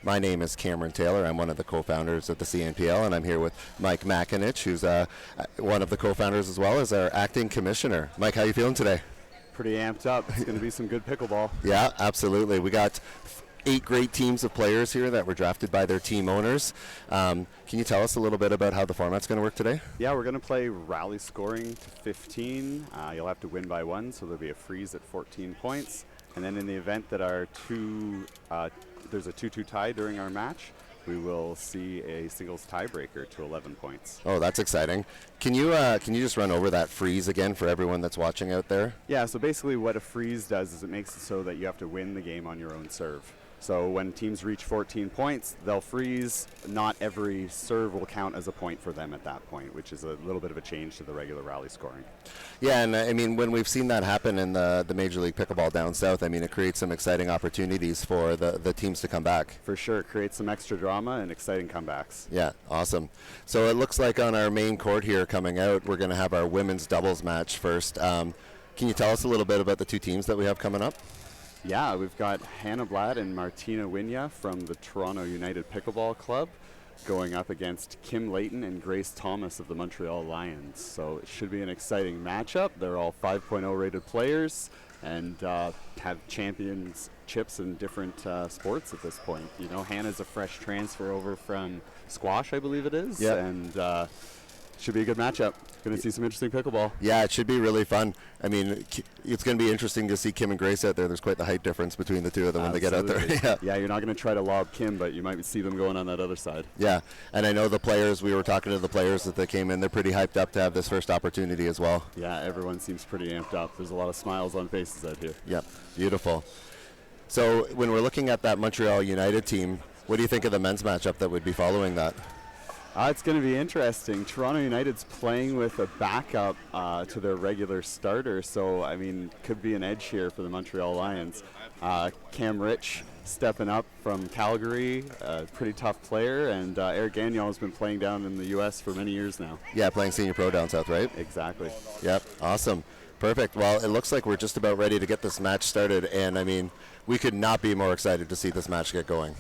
My name is Cameron Taylor. I'm one of the co-founders of the CNPL, and I'm here with Mike Makinich, who's one of the co-founders as well as our acting commissioner. Mike, how are you feeling today? Pretty amped up. It's going to be some good pickleball. Yeah, absolutely. We got 8 great teams of players here that were drafted by their team owners. Can you tell us a little bit about how the format's going to work today? Yeah, we're going to play rally scoring to 15. You'll have to win by 1, so there'll be a freeze at 14 points. And then in the event that there's a 2-2 tie during our match, we will see a singles tiebreaker to 11 points. Oh, that's exciting. Can you just run over that freeze again for everyone that's watching out there? Yeah, so basically what a freeze does is it makes it so that you have to win the game on your own serve. So when teams reach 14 points, they'll freeze. Not every serve will count as a point for them at that point, which is a little bit of a change to the regular rally scoring. Yeah, and I mean, when we've seen that happen in the Major League Pickleball down south, I mean, it creates some exciting opportunities for the teams to come back. For sure, it creates some extra drama and exciting comebacks. Yeah, awesome. So it looks like on our main court here coming out, we're going to have our women's doubles match first. Can you tell us a little bit about the 2 teams that we have coming up? Yeah, we've got Blatt and Martina Wynia from the Toronto United Pickleball Club going up against Kim Layton and Grace Thomas of the Montreal Lions. So it should be an exciting matchup. They're all 5.0 rated players and have championships in different sports at this point. You know, Hannah's a fresh transfer over from squash, I believe it is. Yep. And should be a good matchup. Going to see some interesting pickleball. Yeah, it should be really fun. I mean, it's going to be interesting to see Kim and Grace out there. There's quite the height difference between the two of them when they get out there. Yeah, you're not going to try to lob Kim, but you might see them going on that other side. Yeah, and I know the players, we were talking to the players that they came in, they're pretty hyped up to have this first opportunity as well. Yeah, everyone seems pretty amped up. There's a lot of smiles on faces out here. Yep, beautiful. So when we're looking at that Montreal United team, what do you think of the men's matchup that would be following that? It's going to be interesting. Toronto United's playing with a backup to their regular starter, so, I mean, could be an edge here for the Montreal Lions. Cam Rich stepping up from Calgary, a pretty tough player, and Eric Gagnon has been playing down in the U.S. for many years now. Yeah, playing senior pro down south, right? Exactly. Yep, awesome. Perfect. Well, it looks like we're just about ready to get this match started, and, I mean, we could not be more excited to see this match get going.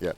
Yep.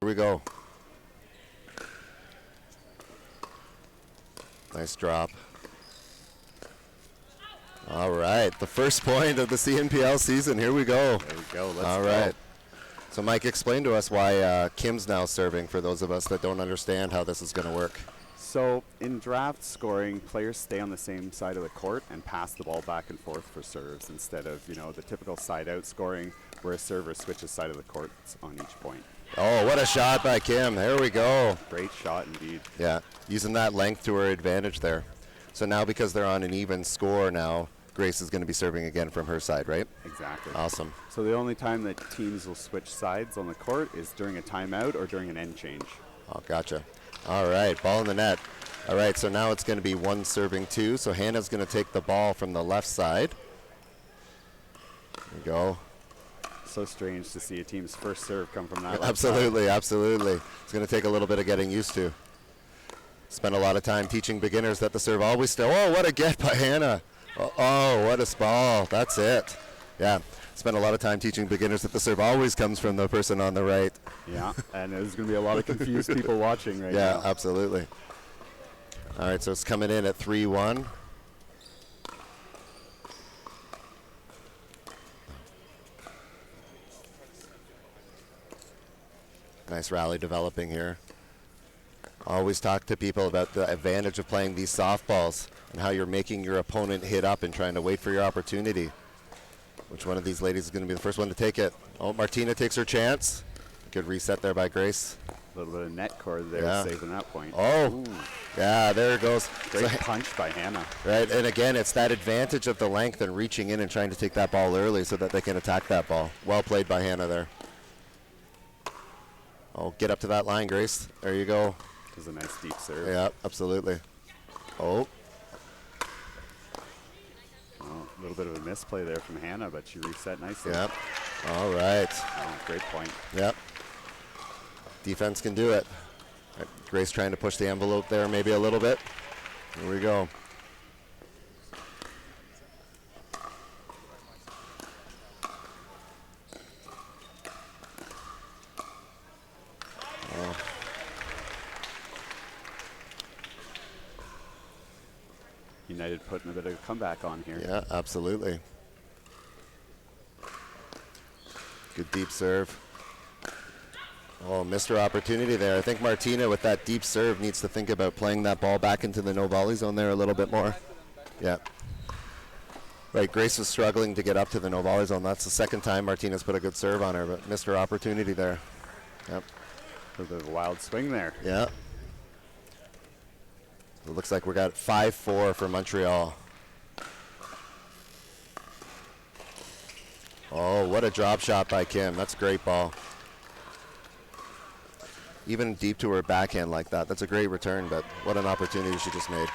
Here we go. Nice drop. All right, the first point of the CNPL season. Here we go. There we go. Let's All go. right. So, Mike, explain to us why Kim's now serving for those of us that don't understand how this is going to work. So in draft scoring, players stay on the same side of the court and pass the ball back and forth for serves instead of, you know, the typical side-out scoring where a server switches side of the court on each point. Oh, what a shot by Kim. There we go. Great shot indeed. Yeah, using that length to her advantage there. So now because they're on an even score now, Grace is going to be serving again from her side, right? Exactly. Awesome. So the only time that teams will switch sides on the court is during a timeout or during an end change. Oh, gotcha. All right, ball in the net. All right, so now it's going to be 1 serving 2. So Hannah's going to take the ball from the left side. There we go. So strange to see a team's first serve come from that. Absolutely, absolutely. It's going to take a little bit of getting used to. Spent a lot of time teaching beginners that the serve always still. Oh, what a get by Hannah. Oh, what a ball. That's it. Yeah. Spent a lot of time teaching beginners that the serve always comes from the person on the right. Yeah, and there's going to be a lot of confused people watching right now. Yeah, absolutely. All right, so it's coming in at 3-1. Nice rally developing here. Always talk to people about the advantage of playing these softballs and how you're making your opponent hit up and trying to wait for your opportunity. Which one of these ladies is going to be the first one to take it? Oh, Martina takes her chance. Good reset there by Grace. A little bit of net cord there, saving that point. Oh, ooh. Yeah, there it goes. Great punch by Hannah. Right, and again, it's that advantage of the length and reaching in and trying to take that ball early so that they can attack that ball. Well played by Hannah there. Oh, get up to that line, Grace. There you go. It was a nice deep serve. Yeah, absolutely. Oh. A little bit of a misplay there from Hannah, but she reset nicely. Yep. All right. Oh, great point. Yep. Defense can do it. Right. Grace trying to push the envelope there maybe a little bit. Here we go. United putting a bit of a comeback on here. Yeah, absolutely. Good deep serve. Oh, missed her opportunity there. I think Martina with that deep serve needs to think about playing that ball back into the no volley zone there a little bit more. Yeah. Right, Grace was struggling to get up to the no volley zone. That's the second time Martina's put a good serve on her, but missed her opportunity there. Yep. A bit of a wild swing there. Yeah. It looks like we got 5-4 for Montreal. Oh, what a drop shot by Kim. That's a great ball. Even deep to her backhand like that. That's a great return, but what an opportunity she just made.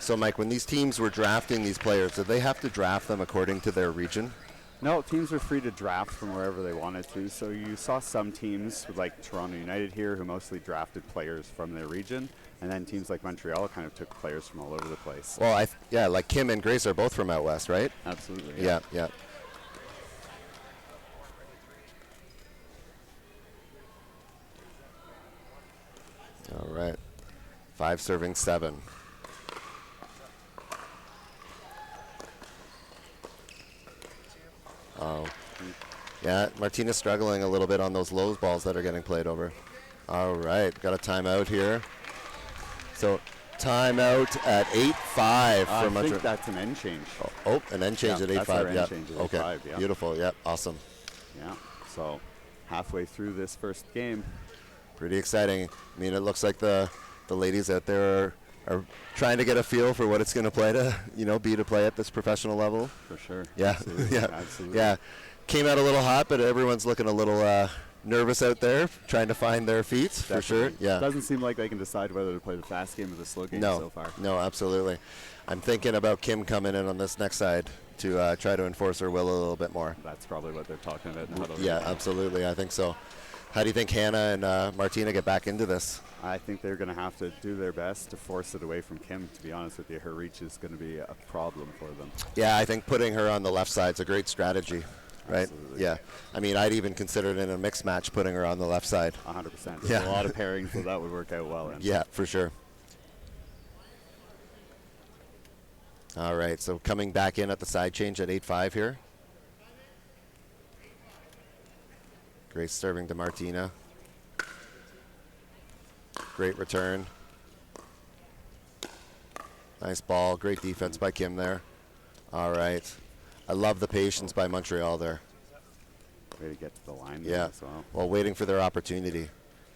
So, Mike, when these teams were drafting these players, did they have to draft them according to their region? No, teams are free to draft from wherever they wanted to. So you saw some teams, like Toronto United here, who mostly drafted players from their region. And then teams like Montreal kind of took players from all over the place. Well, yeah, like Kim and Grace are both from out west, right? Absolutely. Yeah, yeah. All right. 5 serving 7. Oh. Yeah, Martina's struggling a little bit on those low balls that are getting played over. All right, got a timeout here. So timeout at 8-5 for Montreal. I think that's an end change. Oh, an end change at 8-5. That's our end change at 8-5, yeah. Beautiful, yep, awesome. Yeah, so halfway through this first game. Pretty exciting. I mean, it looks like the ladies out there are trying to get a feel for what it's going to play to, be to play at this professional level. For sure. Yeah, Absolutely. yeah, Absolutely. yeah. Came out a little hot, but everyone's looking a little nervous out there, trying to find their feet. Definitely. For sure. Yeah. Doesn't seem like they can decide whether to play the fast game or the slow game so far. No, absolutely. I'm thinking about Kim coming in on this next side to try to enforce her will a little bit more. That's probably what they're talking about. Yeah, absolutely. I think so. How do you think Hannah and Martina get back into this? I think they're going to have to do their best to force it away from Kim, to be honest with you. Her reach is going to be a problem for them. Yeah, I think putting her on the left side is a great strategy, right? Absolutely. Yeah. I mean, I'd even consider it in a mixed match putting her on the left side. 100%. There's Yeah. a lot of pairings, so that would work out well. Yeah, for sure. All right, so coming back in at the side change at 8-5 here. Grace serving to Martina. Great return. Nice ball. Great defense by Kim there. All right. I love the patience by Montreal there. Way to get to the line Yeah. as well. Well, waiting for their opportunity.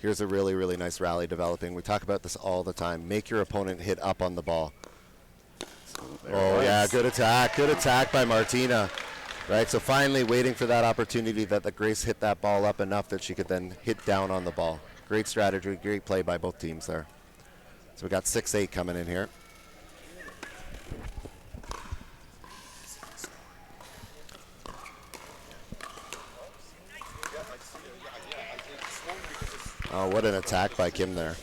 Here's a really, really nice rally developing. We talk about this all the time. Make your opponent hit up on the ball. Oh, yeah, good attack. Good attack by Martina. Right, so finally waiting for that opportunity that the Grace hit that ball up enough that she could then hit down on the ball. Great strategy, great play by both teams there. So we got 6-8 coming in here. Oh, what an attack by Kim there.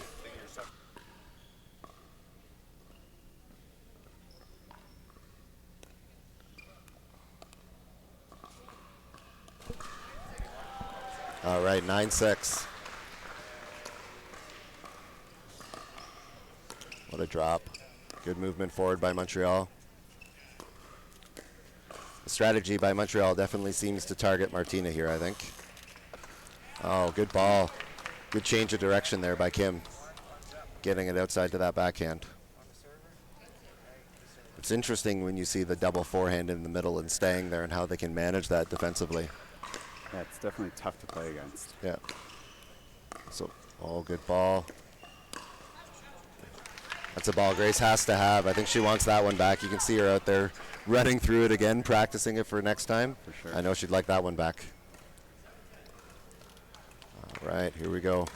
All right, 9-6. What a drop. Good movement forward by Montreal. The strategy by Montreal definitely seems to target Martina here, I think. Oh, good ball. Good change of direction there by Kim. Getting it outside to that backhand. It's interesting when you see the double forehand in the middle and staying there and how they can manage that defensively. Yeah, it's definitely tough to play against. Yeah. So, good ball. That's a ball Grace has to have. I think she wants that one back. You can see her out there running through it again, practicing it for next time. For sure. I know she'd like that one back. All right, here we go.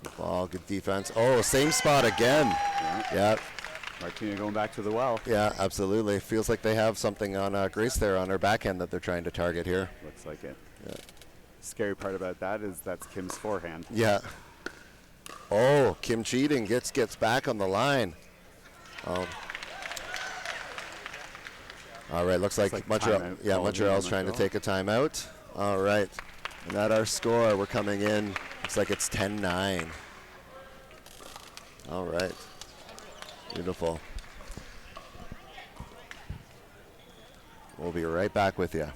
Good ball, good defense. Oh, same spot again. Yeah. Martina going back to the well. Yeah, absolutely. Feels like they have something on Grace there on her backhand that they're trying to target here. Looks like it. Yeah. Scary part about that is that's Kim's forehand. Yeah. Oh, Kim cheating, gets back on the line. Oh. All right, looks like Montreal. Yeah, Montreal's trying to take a timeout. All right, and at our score, we're coming in. Looks like it's 10-9. All right, beautiful. We'll be right back with you.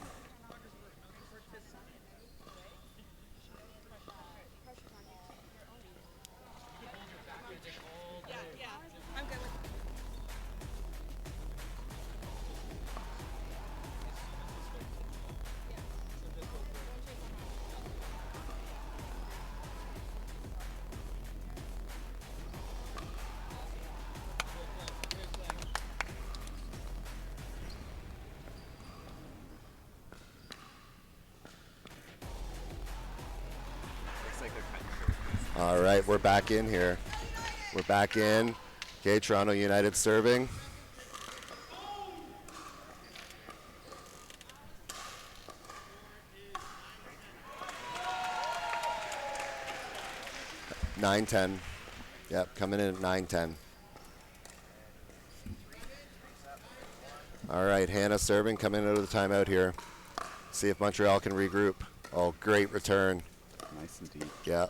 All right, we're back in here. We're back in. Okay, Toronto United serving. (9-10). Yep, coming in at 9-10. All right, Hannah serving, coming out of the timeout here. See if Montreal can regroup. Oh, great return. Nice and deep. Yeah.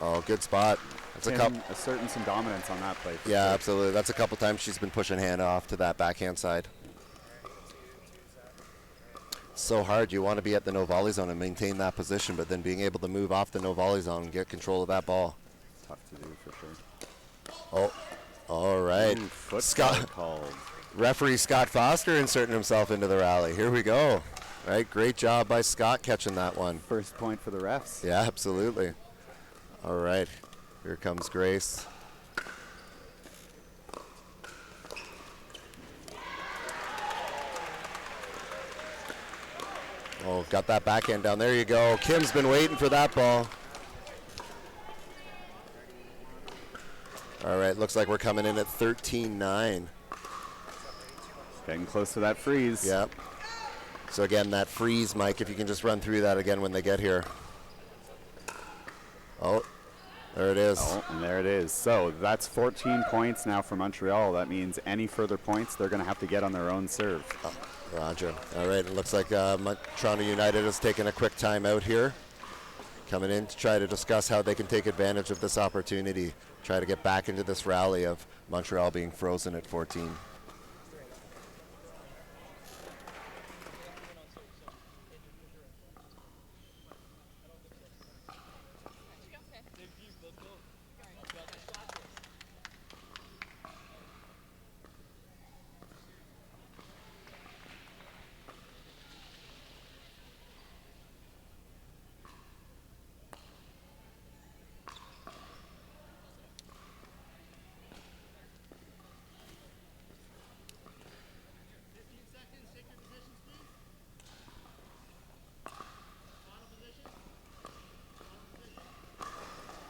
Oh, good spot. That's a couple. Asserting some dominance on that play. Yeah, absolutely. That's a couple times she's been pushing Hannah off to that backhand side. So hard. You want to be at the no volley zone and maintain that position, but then being able to move off the no volley zone and get control of that ball. Tough to do for sure. Oh, all right. Ooh, Scott called. Referee Scott Foster inserting himself into the rally. Here we go. Right, great job by Scott catching that one. First point for the refs. Yeah, absolutely. All right, here comes Grace. Oh, got that backhand down. There you go. Kim's been waiting for that ball. All right, looks like we're coming in at 13-9. Getting close to that freeze. Yep. So again, that freeze, Mike, if you can just run through that again when they get here. Oh, there it is. Oh, and there it is. So that's 14 points now for Montreal. That means any further points, they're going to have to get on their own serve. Oh, Roger. All right, it looks like Toronto United has taken a quick timeout here. Coming in to try to discuss how they can take advantage of this opportunity. Try to get back into this rally of Montreal being frozen at 14.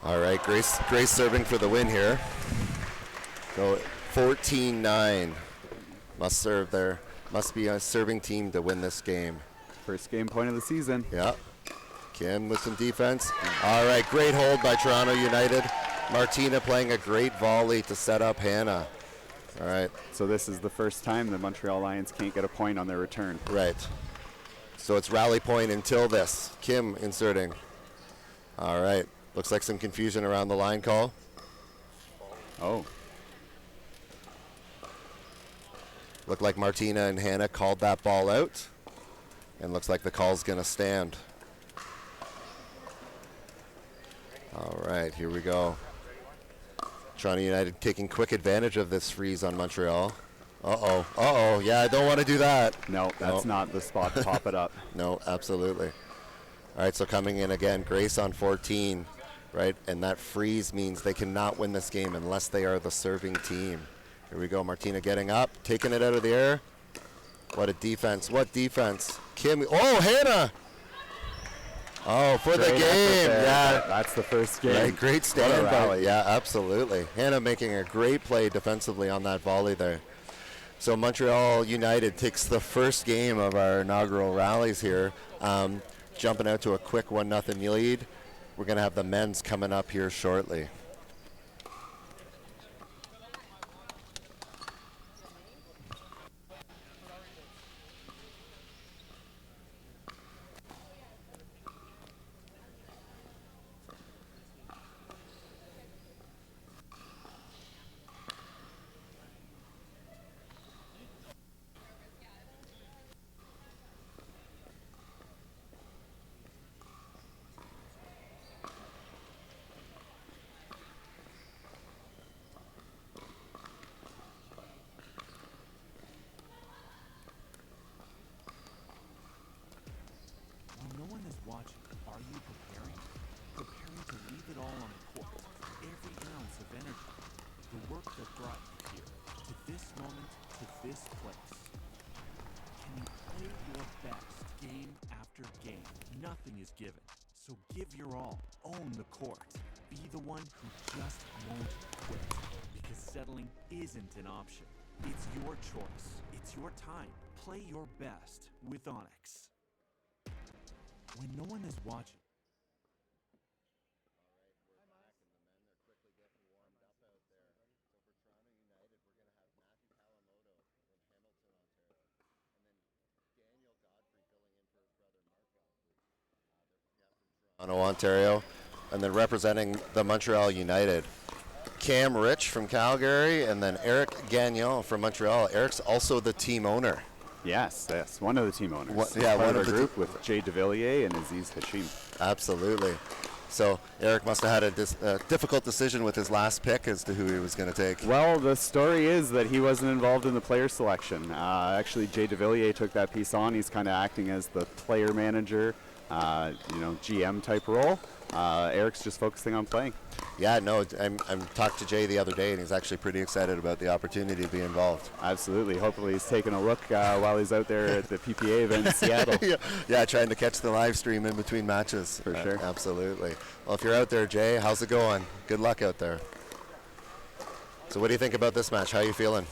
All right, Grace serving for the win here. So 14-9. Must serve there. Must be a serving team to win this game. First game point of the season. Yeah. Kim with some defense. All right, great hold by Toronto United. Martina playing a great volley to set up Hannah. All right. So this is the first time the Montreal Lions can't get a point on their return. Right. So it's rally point until this. Kim inserting. All right. Looks like some confusion around the line call. Oh. Looked like Martina and Hannah called that ball out. And looks like the call's going to stand. All right, here we go. Toronto United taking quick advantage of this freeze on Montreal. Uh-oh. Yeah, I don't want to do that. No, that's not the spot to pop it up. No, absolutely. All right, so coming in again, Grace on 14, right? And that freeze means they cannot win this game unless they are the serving team. Here we go, Martina getting up, taking it out of the air. What a defense, what defense. Kim, oh, Hannah! Oh, for the game, yeah. That's the first game. Right, great stand by, yeah, absolutely. Hannah making a great play defensively on that volley there. So Montreal United takes the first game of our inaugural rallies here, jumping out to a quick 1-0 lead. We're going to have the men's coming up here shortly. Given. So give your all. Own the court. Be the one who just won't quit. Because settling isn't an option. It's your choice. It's your time. Play your best with Onyx. When no one is watching. Ontario, and then representing the Montreal United, Cam Rich from Calgary, and then Eric Gagnon from Montreal. Eric's also the team owner. Yes, one of the team owners. One of the group with Jay DeVilliers and Aziz Hashim. Absolutely. So Eric must have had a difficult decision with his last pick as to who he was going to take. Well, the story is that he wasn't involved in the player selection. Actually, Jay DeVilliers took that piece on. He's kind of acting as the player manager, GM type role. Eric's just focusing on playing. Yeah, no, I'm talked to Jay the other day, and he's actually pretty excited about the opportunity to be involved. Absolutely. Hopefully he's taking a look while he's out there at the PPA event in Seattle. Yeah, trying to catch the live stream in between matches. For sure. Absolutely. Well, if you're out there, Jay, how's it going? Good luck out there. So what do you think about this match? How are you feeling?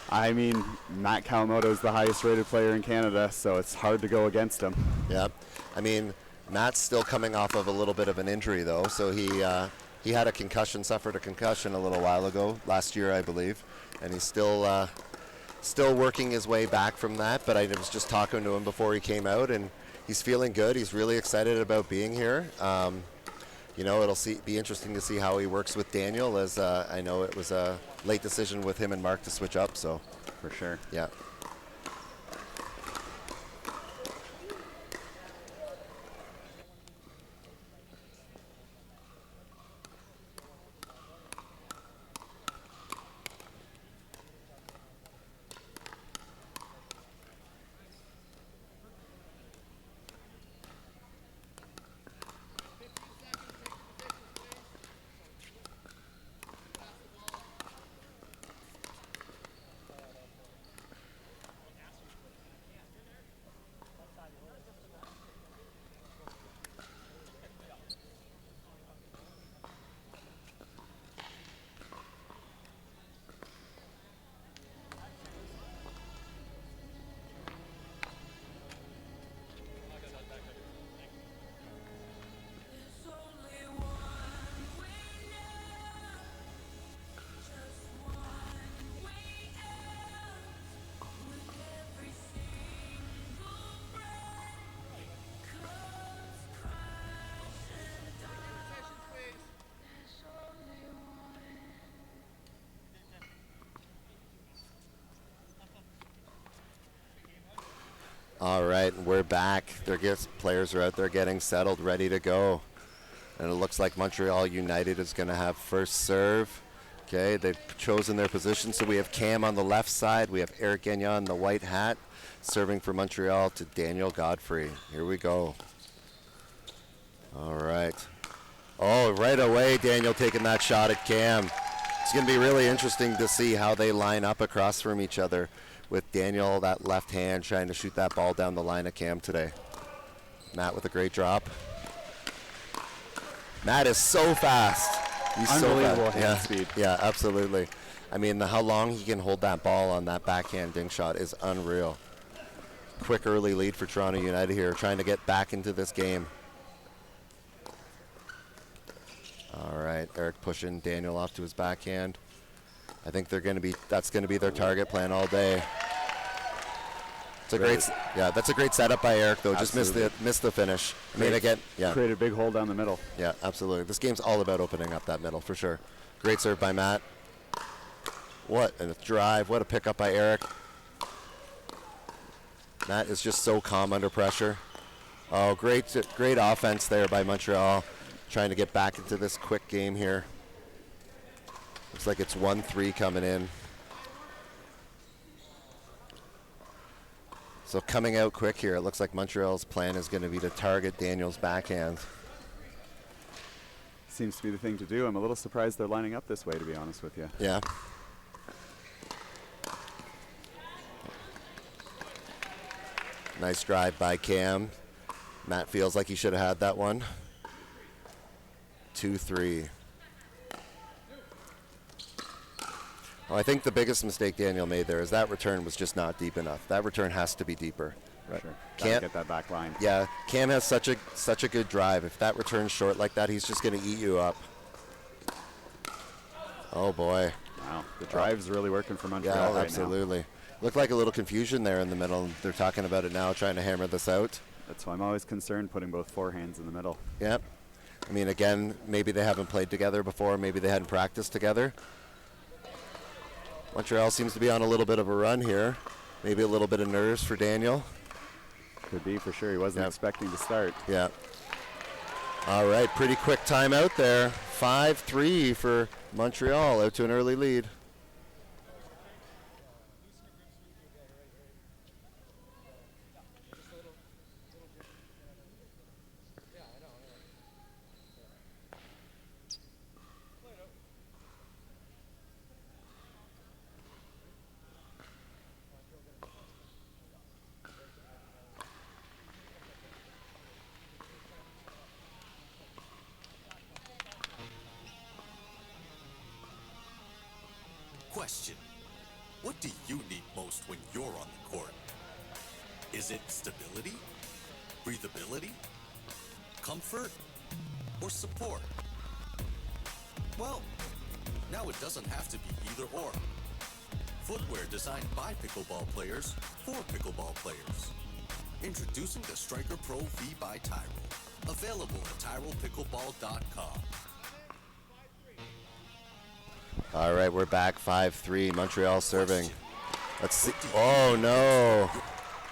I mean, Matt Kawamoto is the highest rated player in Canada, so it's hard to go against him. Yeah. I mean, Matt's still coming off of a little bit of an injury, though. So he had a concussion, suffered a concussion a little while ago, last year, I believe. And he's still working his way back from that. But I was just talking to him before he came out, and he's feeling good. He's really excited about being here. It'll be interesting to see how he works with Daniel, as I know it was a late decision with him and Mark to switch up. So, for sure. Yeah. All right, and we're back. Players are out there getting settled, ready to go. And it looks like Montreal United is going to have first serve. Okay, they've chosen their position. So we have Cam on the left side. We have Eric Gagnon in the white hat, serving for Montreal to Daniel Gottfried. Here we go. All right. Oh, right away, Daniel taking that shot at Cam. It's going to be really interesting to see how they line up across from each other, with Daniel, that left hand, trying to shoot that ball down the line of Cam today. Matt with a great drop. Matt is so fast. He's Unbelievable so hand fast. speed. Yeah, absolutely. I mean, how long he can hold that ball on that backhand dink shot is unreal. Quick early lead for Toronto United here, trying to get back into this game. All right, Eric pushing Daniel off to his backhand. I think that's going to be their target plan all day. It's that's a great setup by Eric though. Absolutely. Just missed the finish. I mean, again, yeah. Create a big hole down the middle. Yeah, absolutely. This game's all about opening up that middle for sure. Great serve by Matt. What a drive! What a pickup by Eric. Matt is just so calm under pressure. Oh, great offense there by Montreal, trying to get back into this quick game here. Looks like it's 1-3 coming in. So coming out quick here, it looks like Montreal's plan is going to be to target Daniel's backhand. Seems to be the thing to do. I'm a little surprised they're lining up this way, to be honest with you. Yeah. Nice drive by Cam. Matt feels like he should have had that one. 2-3. Well, I think the biggest mistake Daniel made there is that return was just not deep enough. That return has to be deeper. Right. Sure. Can't get that back line. Yeah, Cam has such a good drive. If that returns short like that, he's just going to eat you up. Oh boy. Wow, the drive's really working for Montreal right now. Absolutely. Looked like a little confusion there in the middle. They're talking about it now, trying to hammer this out. That's why I'm always concerned putting both forehands in the middle. Yep. I mean, again, maybe they haven't played together before. Maybe they hadn't practiced together. Montreal seems to be on a little bit of a run here. Maybe a little bit of nerves for Daniel. Could be for sure. He wasn't expecting to start. Yeah. All right, pretty quick timeout there. 5-3 for Montreal, out to an early lead. Question: what do you need most when you're on the court? Is it stability, breathability, comfort, or support? Well, now it doesn't have to be either or. Footwear designed by pickleball players for pickleball players. Introducing the Striker Pro V by Tyrell. Available at tyrellpickleball.com. All right, we're back 5-3. Montreal serving. Let's see. Oh, no.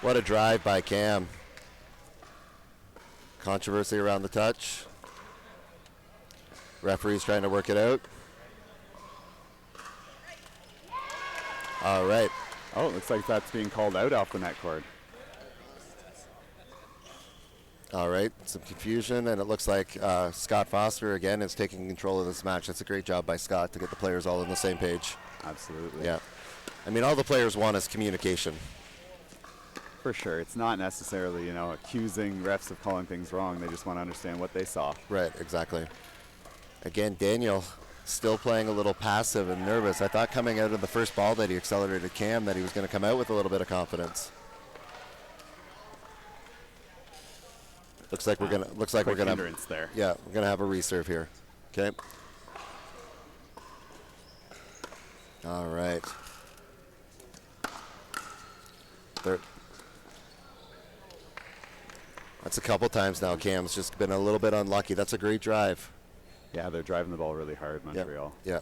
What a drive by Cam. Controversy around the touch. Referee's trying to work it out. All right. Oh, it looks like that's being called out off the net cord. All right, some confusion, and it looks like Scott Foster, again, is taking control of this match. That's a great job by Scott to get the players all on the same page. Absolutely. Yeah. I mean, all the players want is communication. For sure. It's not necessarily, accusing refs of calling things wrong. They just want to understand what they saw. Right, exactly. Again, Daniel still playing a little passive and nervous. I thought coming out of the first ball that he accelerated Cam that he was going to come out with a little bit of confidence. Looks like we're gonna hindrance there. Yeah, we're gonna have a reserve here. Okay. All right. That's a couple times now. Cam's just been a little bit unlucky. That's a great drive. Yeah, they're driving the ball really hard, Montreal. Yeah.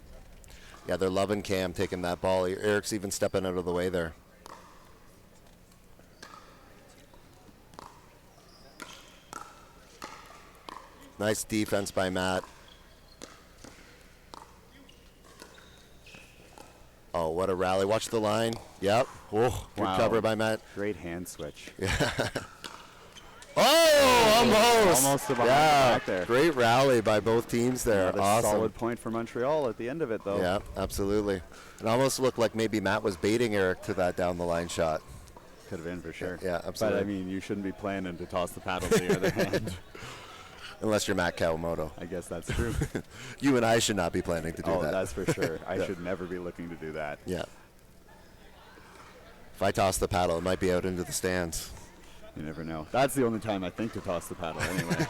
Yeah, they're loving Cam taking that ball. Eric's even stepping out of the way there. Nice defense by Matt. Oh, what a rally. Watch the line. Yep. Oh, good Wow. cover by Matt. Great hand switch. Oh, almost. Almost behind the back there. Great rally by both teams there. Another Awesome. solid point for Montreal at the end of it, though. Yeah, absolutely. It almost looked like maybe Matt was baiting Eric to that down the line shot. Could have been for sure. Yeah, absolutely. But I mean, you shouldn't be planning to toss the paddle to the other hand. Unless you're Matt Kawamoto. I guess that's true. You and I should not be planning to do that. Oh, that's for sure. I should never be looking to do that. Yeah. If I toss the paddle, it might be out into the stands. You never know. That's the only time I think to toss the paddle anyway.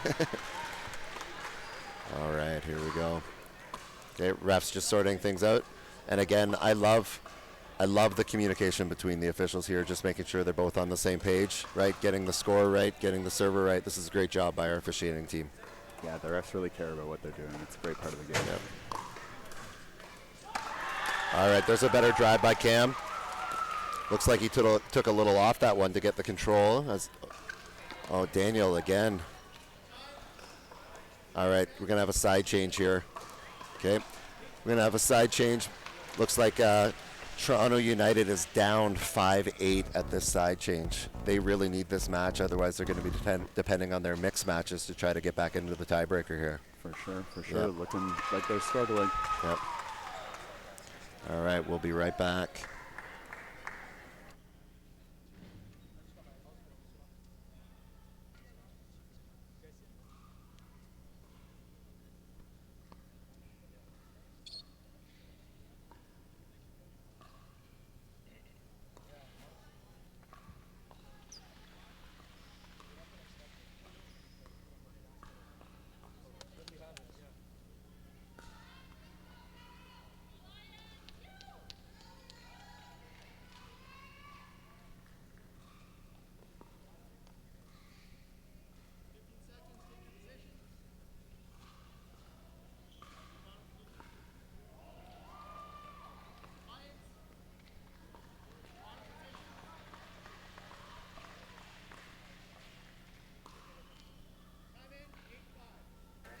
All right, here we go. Okay, refs just sorting things out. And again, I love the communication between the officials here, just making sure they're both on the same page, right? Getting the score right, getting the server right. This is a great job by our officiating team. Yeah, the refs really care about what they're doing. It's a great part of the game. Yep. All right, there's a better drive by Cam. Looks like he took a little off that one to get the control. Oh, Daniel again. All right, we're going to have a side change here. Okay, we're going to have a side change. Looks like Toronto United is down 5-8 at this side change. They really need this match, otherwise they're going to be depending on their mixed matches to try to get back into the tiebreaker here. For sure. Yep. Looking like they're struggling. Yep. All right, we'll be right back.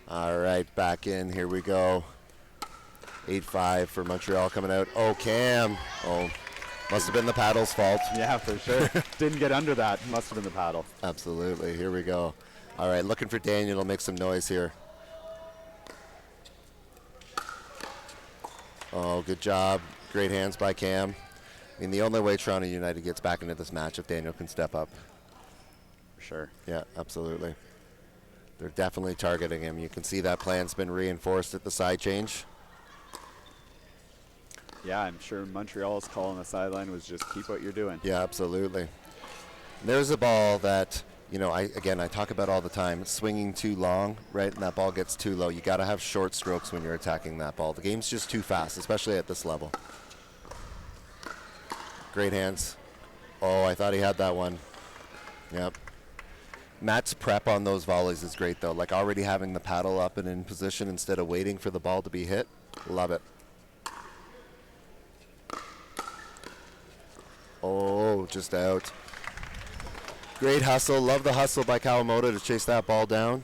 All right, back in. Here we go. 8-5 for Montreal coming out. Oh, Cam. Oh, must have been the paddle's fault. Yeah, for sure. Didn't get under that. Must have been the paddle. Absolutely. Here we go. All right, looking for Daniel to make some noise here. Oh, good job. Great hands by Cam. I mean, the only way Toronto United gets back into this match if Daniel can step up. For sure. Yeah, absolutely. They're definitely targeting him. You can see that plan's been reinforced at the side change. Yeah, I'm sure Montreal's call on the sideline was just keep what you're doing. Yeah, absolutely. There's a ball that, you know, I talk about all the time. Swinging too long, right, and that ball gets too low. You got to have short strokes when you're attacking that ball. The game's just too fast, especially at this level. Great hands. Oh, I thought he had that one. Yep. Matt's prep on those volleys is great, though. Like already having the paddle up and in position instead of waiting for the ball to be hit. Love it. Oh, just out. Great hustle. Love the hustle by Kawamoto to chase that ball down.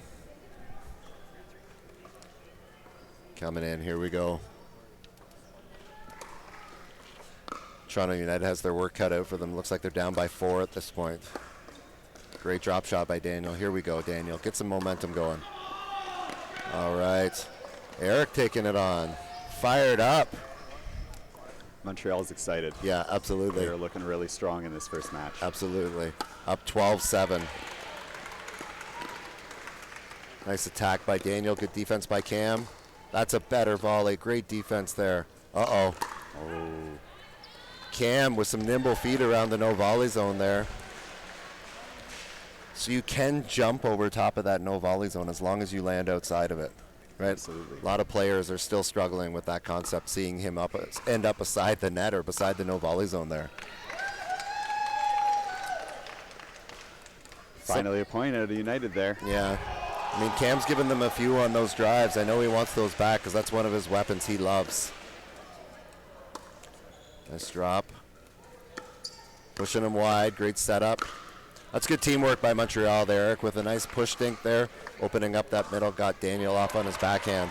Coming in. Here we go. Toronto United has their work cut out for them. Looks like they're down by 4 at this point. Great drop shot by Daniel. Here we go, Daniel. Get some momentum going. All right. Eric taking it on. Fired up. Montreal's excited. Yeah, absolutely. They're looking really strong in this first match. Absolutely. Up 12-7. Nice attack by Daniel. Good defense by Cam. That's a better volley. Great defense there. Uh-oh. Oh. Cam with some nimble feet around the no volley zone there. So you can jump over top of that no volley zone as long as you land outside of it, right? Absolutely. A lot of players are still struggling with that concept, seeing him end up beside the net or beside the no volley zone there. Finally a point out of United there. Yeah. I mean, Cam's given them a few on those drives. I know he wants those back because that's one of his weapons he loves. Nice drop. Pushing him wide. Great setup. That's good teamwork by Montreal there, Eric, with a nice push dink there, opening up that middle, got Daniel off on his backhand.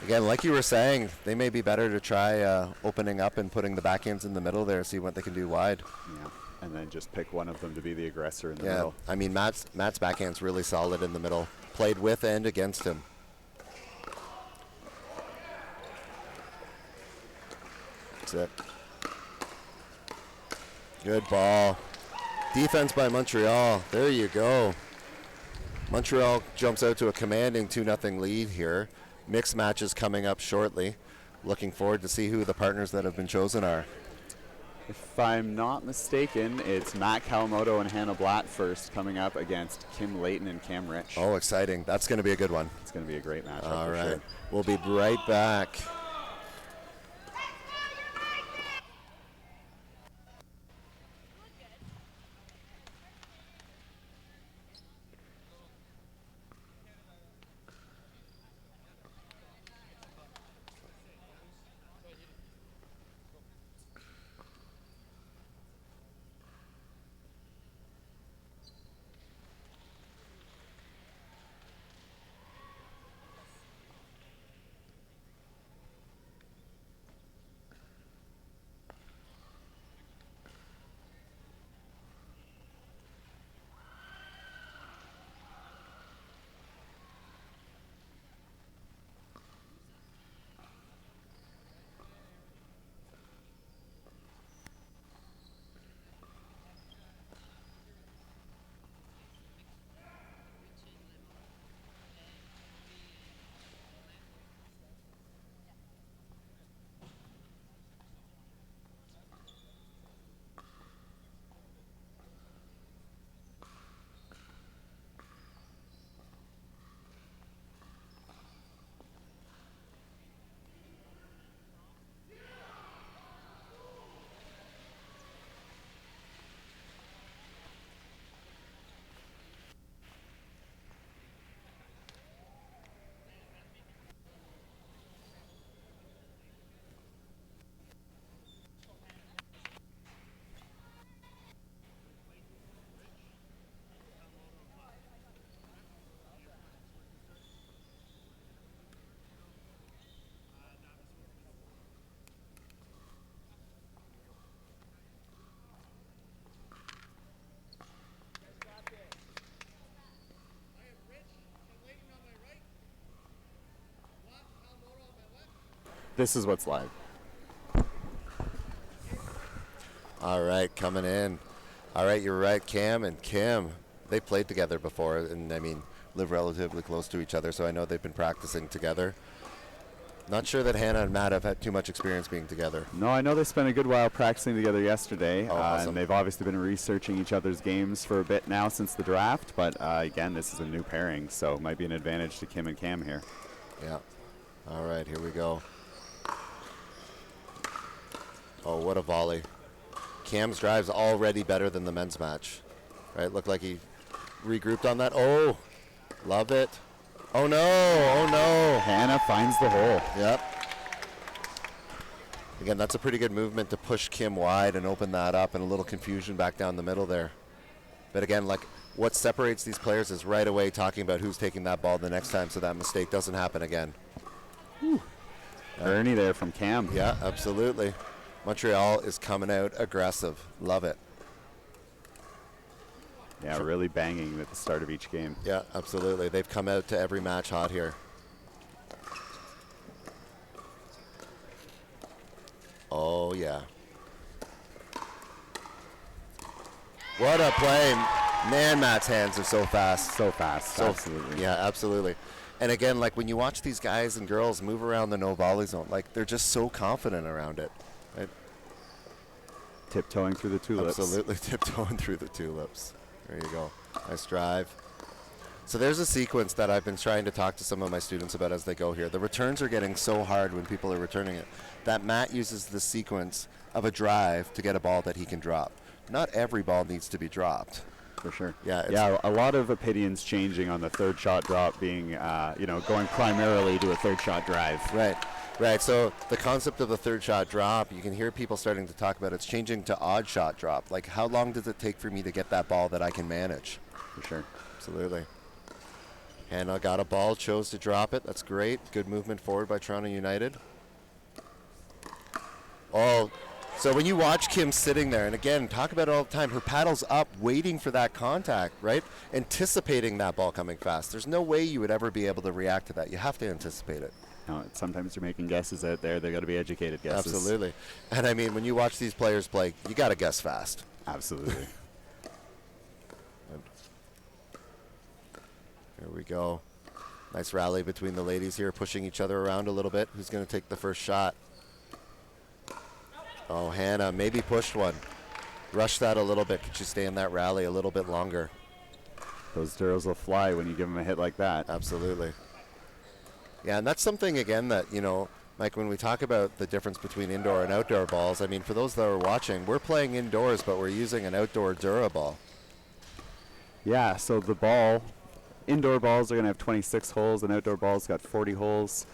Again, like you were saying, they may be better to try opening up and putting the backhands in the middle there, see what they can do wide. Yeah, and then just pick one of them to be the aggressor in the middle. I mean, Matt's backhand's really solid in the middle. Played with and against him. That's it. Good ball. Defense by Montreal. There you go. Montreal jumps out to a commanding 2-0 lead here. Mixed matches coming up shortly. Looking forward to see who the partners that have been chosen are. If I'm not mistaken, it's Matt Kawamoto and Hannah Blatt first coming up against Kim Layton and Cam Rich. Oh, exciting. That's going to be a good one. It's going to be a great matchup. All right. Sure. We'll be right back. This is what's live. All right, coming in. All right, you're right, Cam and Kim. They played together before, and I mean, live relatively close to each other, so I know they've been practicing together. Not sure that Hannah and Matt have had too much experience being together. No, I know they spent a good while practicing together yesterday, Oh, awesome. and they've obviously been researching each other's games for a bit now since the draft, but again, this is a new pairing, so it might be an advantage to Kim and Cam here. Yeah. All right, here we go. Oh, what a volley. Cam's drive's already better than the men's match. Right, looked like he regrouped on that. Oh, love it. Oh, no. Oh, no. Hannah finds the hole. Yep. Again, that's a pretty good movement to push Kim wide and open that up, and a little confusion back down the middle there. But again, like, what separates these players is right away talking about who's taking that ball the next time so that mistake doesn't happen again. Ernie there from Cam. Yeah, absolutely. Montreal is coming out aggressive. Love it. Yeah, really banging at the start of each game. Yeah, absolutely. They've come out to every match hot here. Oh, yeah. What a play. Man, Matt's hands are so fast. So fast, absolutely. Yeah, absolutely. And again, like when you watch these guys and girls move around the no volley zone, like they're just so confident around it. Right? Tiptoeing through the tulips. Absolutely tiptoeing through the tulips. There you go. Nice drive. So there's a sequence that I've been trying to talk to some of my students about as they go here. The returns are getting so hard when people are returning it that Matt uses the sequence of a drive to get a ball that he can drop. Not every ball needs to be dropped. For sure. Yeah, Yeah, a lot of opinions changing on the third shot drop being, going primarily to a third shot drive. Right. So the concept of the third shot drop, you can hear people starting to talk about it's changing to odd shot drop. Like, how long does it take for me to get that ball that I can manage? For sure. Absolutely. Hannah got a ball, chose to drop it. That's great. Good movement forward by Toronto United. Oh, so when you watch Kim sitting there, and again, talk about it all the time, her paddle's up, waiting for that contact, right? Anticipating that ball coming fast. There's no way you would ever be able to react to that. You have to anticipate it. No, sometimes you're making guesses out there. They got to be educated guesses. Absolutely. And I mean, when you watch these players play, you got to guess fast. Absolutely. Here we go. Nice rally between the ladies here, pushing each other around a little bit. Who's going to take the first shot? Oh, Hannah maybe pushed one. Rush that a little bit. Could you stay in that rally a little bit longer? Those girls will fly when you give them a hit like that. Absolutely. Yeah, and that's something, again, that, Mike, when we talk about the difference between indoor and outdoor balls, I mean, for those that are watching, we're playing indoors, but we're using an outdoor Dura ball. Yeah, so indoor balls are going to have 26 holes, and outdoor balls got 40 holes.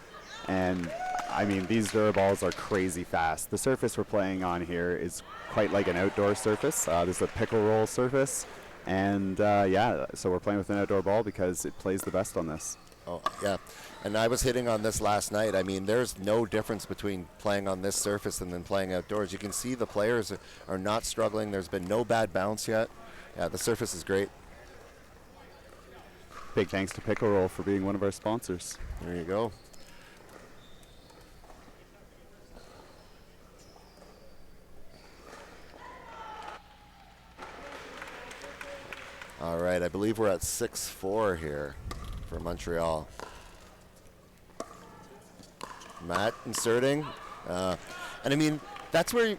And I mean, these Dura balls are crazy fast. The surface we're playing on here is quite like an outdoor surface. This is a pickle roll surface. And so we're playing with an outdoor ball because it plays the best on this. Oh, yeah. And I was hitting on this last night. I mean, there's no difference between playing on this surface and then playing outdoors. You can see the players are not struggling. There's been no bad bounce yet. Yeah, the surface is great. Big thanks to Pickle Roll for being one of our sponsors. There you go. All right, I believe we're at 6-4 here for Montreal. Matt inserting. And I mean, that's where you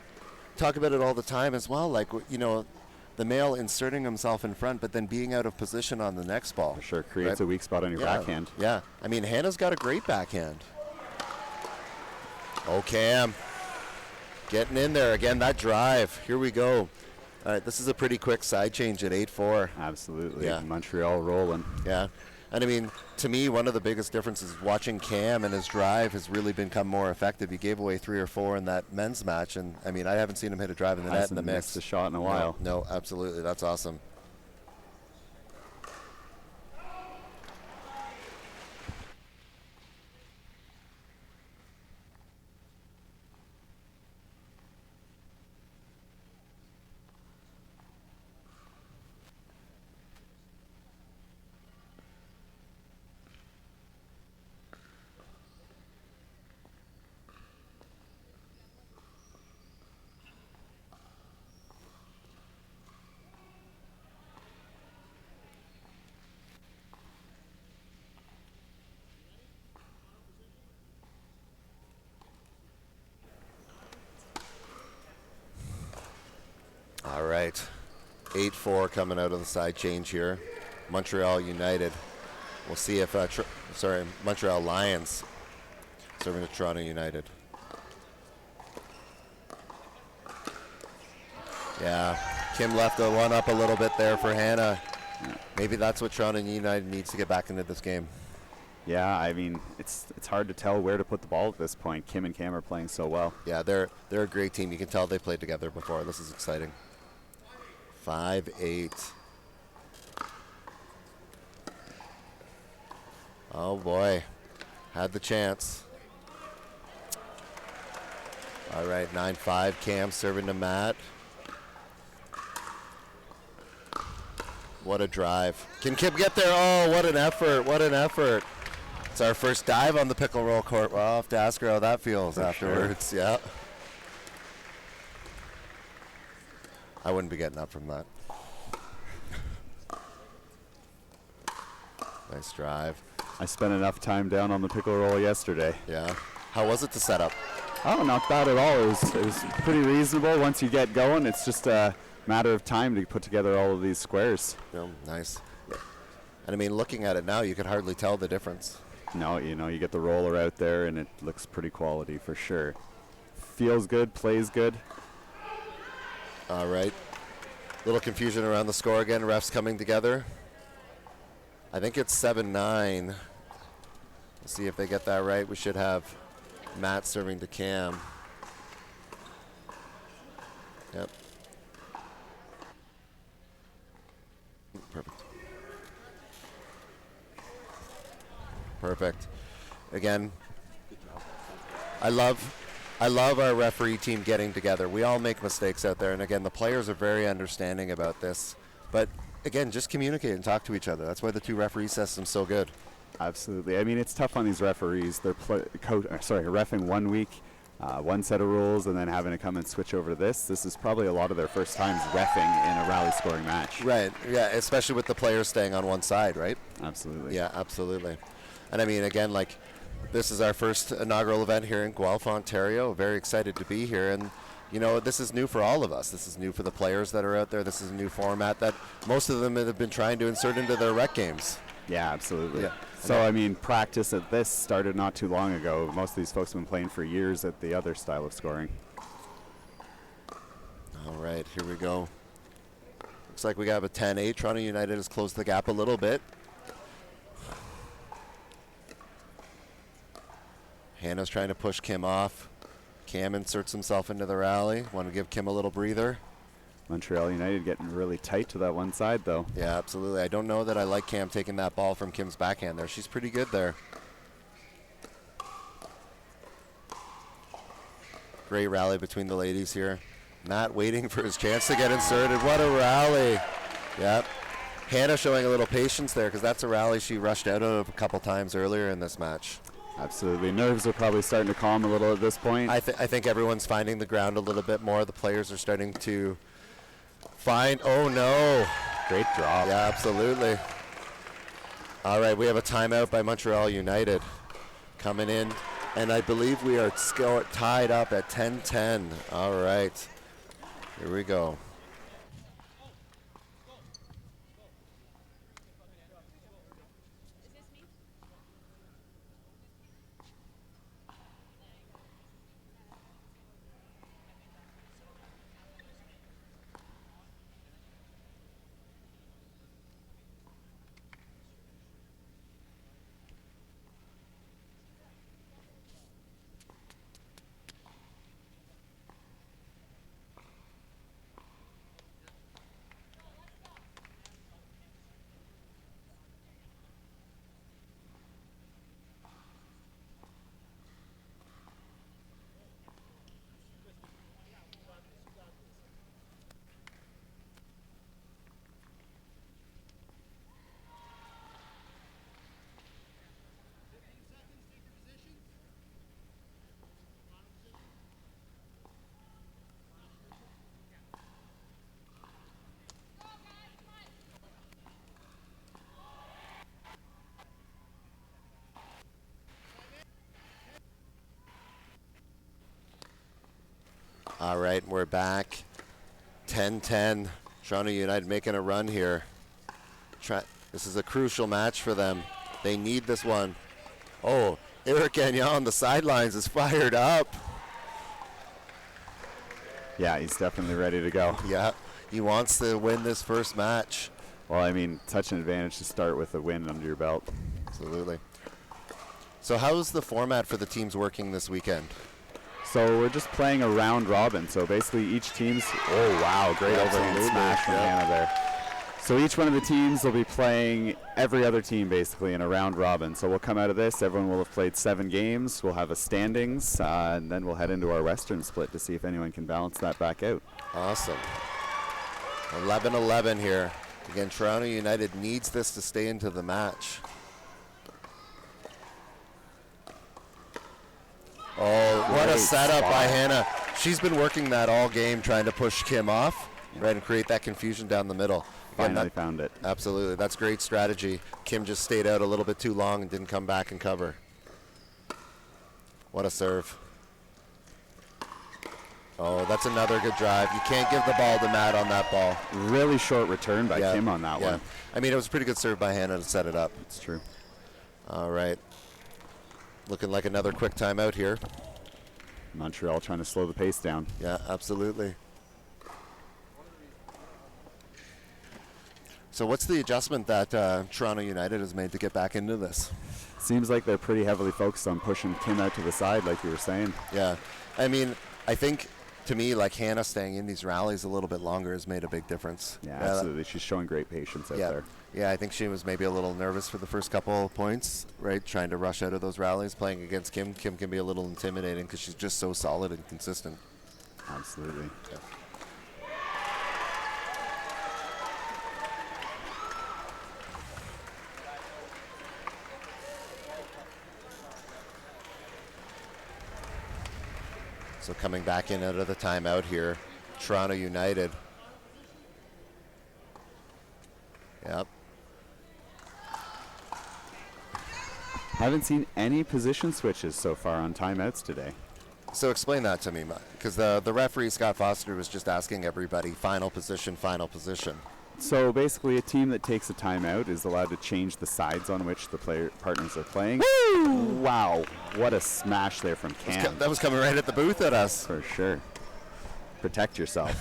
talk about it all the time as well. Like, the male inserting himself in front, but then being out of position on the next ball. For sure, creates a weak spot on your backhand. Yeah, I mean, Hannah's got a great backhand. Oh, Cam. Getting in there. Again, that drive. Here we go. All right, this is a pretty quick side change at 8-4. Absolutely. Yeah. Montreal rolling. Yeah. And I mean, to me, one of the biggest differences watching Cam and his drive has really become more effective. He gave away 3 or 4 in that men's match, and I mean, I haven't seen him hit a drive in the net in the mix. Missed a shot in a while. No, absolutely. That's awesome. All right, 8-4 coming out of the side change here. Montreal United. We'll see if, Montreal Lions serving to Toronto United. Yeah, Kim left the one up a little bit there for Hannah. Maybe that's what Toronto United needs to get back into this game. Yeah, I mean, it's hard to tell where to put the ball at this point. Kim and Cam are playing so well. Yeah, they're a great team. You can tell they've played together before. This is exciting. 5-8. Oh boy, had the chance. All right, 9-5. Cam serving to Matt. What a drive. Can Kim get there? Oh, what an effort. What an effort. It's our first dive on the pickle roll court. Well, I'll have to ask her how that feels For afterwards. Sure. Yeah. I wouldn't be getting up from that. Nice drive. I spent enough time down on the pickle roll yesterday. Yeah. How was it to set up? Oh, not bad at all. It was pretty reasonable. Once you get going, it's just a matter of time to put together all of these squares. Yeah, nice. And I mean, looking at it now, you can hardly tell the difference. No, you get the roller out there, and it looks pretty quality for sure. Feels good, plays good. All right. Little confusion around the score again. Refs coming together. I think it's 7-9. We'll see if they get that right. We should have Matt serving to Cam. Yep. Perfect. Perfect. Again, I love our referee team getting together. We all make mistakes out there, and again, the players are very understanding about this. But again, just communicate and talk to each other. That's why the 2 referee system's so good. Absolutely. I mean, it's tough on these referees. They're reffing 1 week, one set of rules, and then having to come and switch over to this. This is probably a lot of their first times reffing in a rally scoring match. Right. Yeah, especially with the players staying on one side, right? Absolutely. Yeah, absolutely. And I mean, again, like, this is our first inaugural event here in Guelph, Ontario. Very excited to be here. And, you know, this is new for all of us. This is new for the players that are out there. This is a new format that most of them have been trying to insert into their rec games. Yeah, absolutely. Yeah. So, I mean, practice at this started not too long ago. Most of these folks have been playing for years at the other style of scoring. All right, here we go. Looks like we have a 10-8. Toronto United has closed the gap a little bit. Hannah's trying to push Kim off. Cam inserts himself into the rally. Want to give Kim a little breather. Montreal United getting really tight to that one side, though. Yeah, absolutely. I don't know that I like Cam taking that ball from Kim's backhand there. She's pretty good there. Great rally between the ladies here. Matt waiting for his chance to get inserted. What a rally. Yep. Hannah showing a little patience there because that's a rally she rushed out of a couple times earlier in this match. Absolutely. Nerves are probably starting to calm a little at this point. I think everyone's finding the ground a little bit more. The players are starting to find. Oh, no. Great drop. Yeah, absolutely. All right, we have a timeout by Montreal United coming in. And I believe we are tied up at 10-10. All right. Here we go. All right, we're back. 10-10. Toronto United making a run here. This is a crucial match for them. They need this one. Oh, Eric Gagnon on the sidelines is fired up. Yeah, he's definitely ready to go. Yeah, he wants to win this first match. Well, I mean, such an advantage to start with a win under your belt. Absolutely. So how's the format for the teams working this weekend? So we're just playing a round robin. So basically each team's, oh wow, great overhand smash from Hannah there. So each one of the teams will be playing every other team basically in a round robin. So we'll come out of this, everyone will have played 7 games, we'll have a standings, and then we'll head into our Western split to see if anyone can balance that back out. Awesome. 11-11 here. Again, Toronto United needs this to stay into the match. Oh, what a setup by Hannah. She's been working that all game, trying to push Kim off, right, and create that confusion down the middle. Finally found it. Absolutely. That's great strategy. Kim just stayed out a little bit too long and didn't come back and cover. What a serve. Oh, that's another good drive. You can't give the ball to Matt on that ball. Really short return by Kim on that one. I mean, it was a pretty good serve by Hannah to set it up. It's true. All right. Looking like another quick timeout here. Montreal trying to slow the pace down. Yeah, absolutely. So what's the adjustment that Toronto United has made to get back into this? Seems like they're pretty heavily focused on pushing Kim out to the side, like you were saying. Yeah. I mean, I think, to me, like Hannah staying in these rallies a little bit longer has made a big difference. Yeah, absolutely. She's showing great patience out there. Yeah, I think she was maybe a little nervous for the first couple of points, right? Trying to rush out of those rallies, playing against Kim. Kim can be a little intimidating because she's just so solid and consistent. Absolutely. Yeah. So coming back in out of the timeout here, Toronto United. Yep. Haven't seen any position switches so far on timeouts today. So explain that to me, because the referee, Scott Foster, was just asking everybody, final position, final position. So basically, a team that takes a timeout is allowed to change the sides on which the partners are playing. Woo! Wow, what a smash there from Cam. That was coming right at the booth at us. For sure. Protect yourself.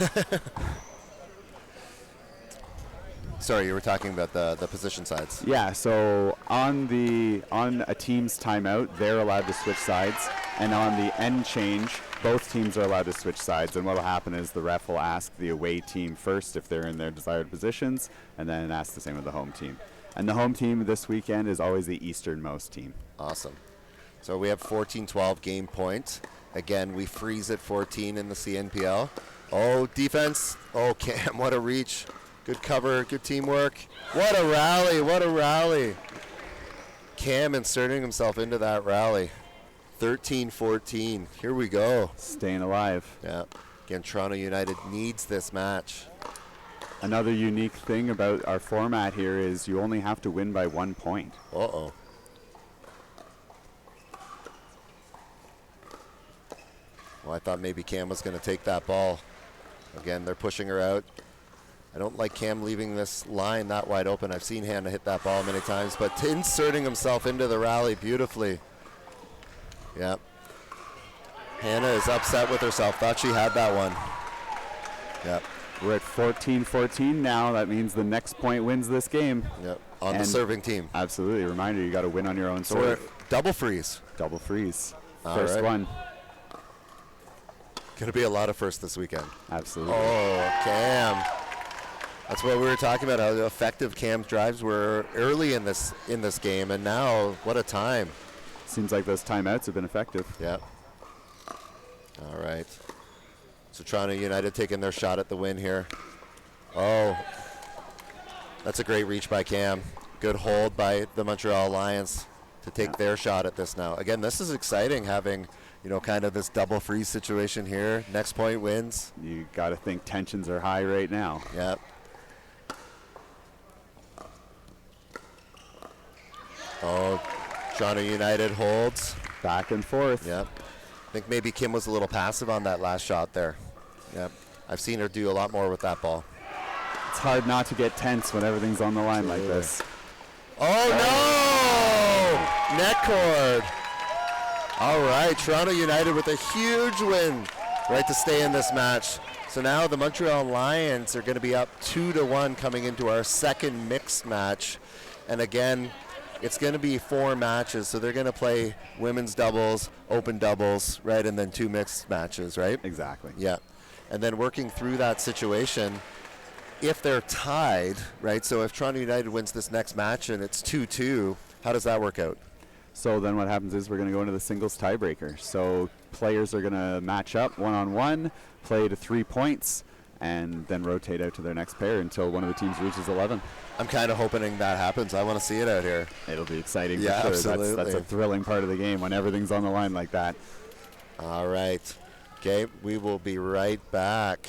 Sorry, you were talking about the position sides. Yeah, so on a team's timeout, they're allowed to switch sides, and on the end change, both teams are allowed to switch sides. And what will happen is the ref will ask the away team first if they're in their desired positions, and then ask the same of the home team. And the home team this weekend is always the easternmost team. Awesome. So we have 14-12 game point. Again, we freeze at 14 in the CNPL. Oh, defense. Oh, Cam, what a reach. Good cover, good teamwork. What a rally, what a rally. Cam inserting himself into that rally. 13-14, here we go. Staying alive. Yeah, again, Toronto United needs this match. Another unique thing about our format here is you only have to win by 1 point. Uh-oh. Well, I thought maybe Cam was going to take that ball. Again, they're pushing her out. I don't like Cam leaving this line that wide open. I've seen Hannah hit that ball many times, but inserting himself into the rally beautifully. Yep. Hannah is upset with herself. Thought she had that one. Yep. We're at 14-14 now. That means the next point wins this game. Yep. On the serving team. Absolutely. Reminder, you got to win on your own So serve. we're double freeze. Double freeze. All First right. one. Going to be a lot of firsts this weekend. Absolutely. Oh, Cam. That's what we were talking about, how effective Cam's drives were early in this game, and now, what a time. Seems like those timeouts have been effective. Yep. All right. So Toronto United taking their shot at the win here. Oh, that's a great reach by Cam. Good hold by the Montreal Lions to take their shot at this now. Again, this is exciting having, kind of this double freeze situation here. Next point wins. You got to think tensions are high right now. Yep. Oh, Toronto United holds. Back and forth. Yep. I think maybe Kim was a little passive on that last shot there. Yep. I've seen her do a lot more with that ball. It's hard not to get tense when everything's on the line like this. Oh, no! Net cord. All right, Toronto United with a huge win, right, to stay in this match. So now the Montreal Lions are going to be up 2-1 coming into our second mixed match. And again, it's going to be 4 matches, so they're going to play women's doubles, open doubles, right, and then 2 mixed matches, right? Exactly. Yeah. And then working through that situation, if they're tied, right, so if Toronto United wins this next match and it's 2-2, how does that work out? So then what happens is we're going to go into the singles tiebreaker. So players are going to match up one-on-one, play to 3 points, and then rotate out to their next pair until one of the teams reaches 11. I'm kind of hoping that happens. I want to see it out here. It'll be exciting Yeah, for sure. absolutely. That's a thrilling part of the game when everything's on the line like that. All right. Okay, we will be right back.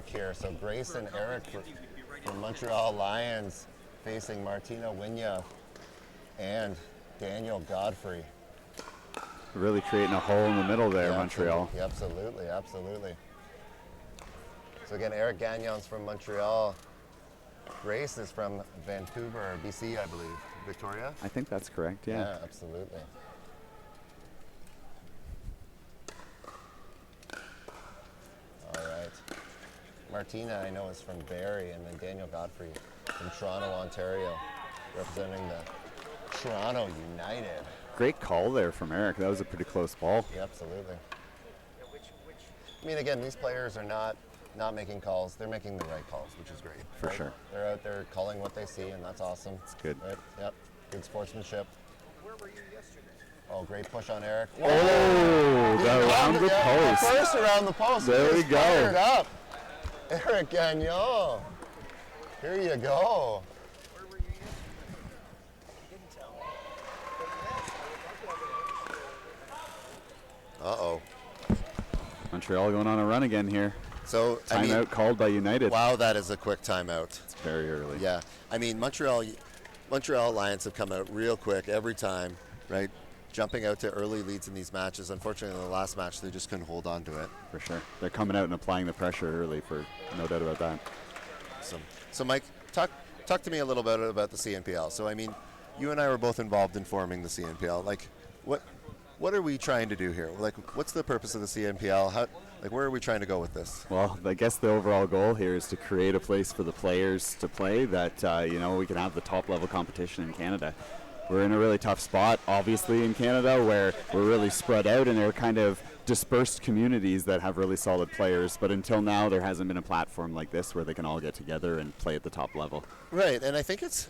quick here. So Grace and Eric from Montreal Lions facing Martina, Wynia, and Daniel Godfrey. Really creating a hole in the middle there, Yeah, Montreal. Absolutely, absolutely. So again, Eric Gagnon's from Montreal. Grace is from Vancouver, BC, I believe. Victoria? I think that's correct, yeah. Yeah, absolutely. All right. Martina, I know, is from Barrie, and then Daniel Godfrey from Toronto, Ontario, representing the Toronto United. Great call there from Eric. That was a pretty close ball. Yeah, absolutely. I mean, again, these players are not making calls. They're making the right calls, which is great. For right? sure. They're out there calling what they see, and that's awesome. It's good. Right? Yep. Good sportsmanship. Where were you yesterday? Oh, great push on Eric. Oh, around the post. First around the post. There we He's go. Fired up. Eric Gagnon. Here you go. Where were you yesterday? You didn't tell me. Uh-oh. Montreal going on a run again here. So, I mean, Timeout called by United. wow, that is a quick timeout. It's very early. Yeah. I mean, Montreal Lions have come out real quick every time, right? Jumping out to early leads in these matches. Unfortunately, in the last match, they just couldn't hold on to it. For sure. They're coming out and applying the pressure early, for no doubt about that. So Mike, talk to me a little bit about the CNPL. So, I mean, you and I were both involved in forming the CNPL. Like, what are we trying to do here? Like, what's the purpose of the CNPL? Where are we trying to go with this? Well, I guess the overall goal here is to create a place for the players to play that, we can have the top level competition in Canada. We're in a really tough spot, obviously, in Canada, where we're really spread out and they're kind of dispersed communities that have really solid players. But until now, there hasn't been a platform like this where they can all get together and play at the top level. Right, and I think it's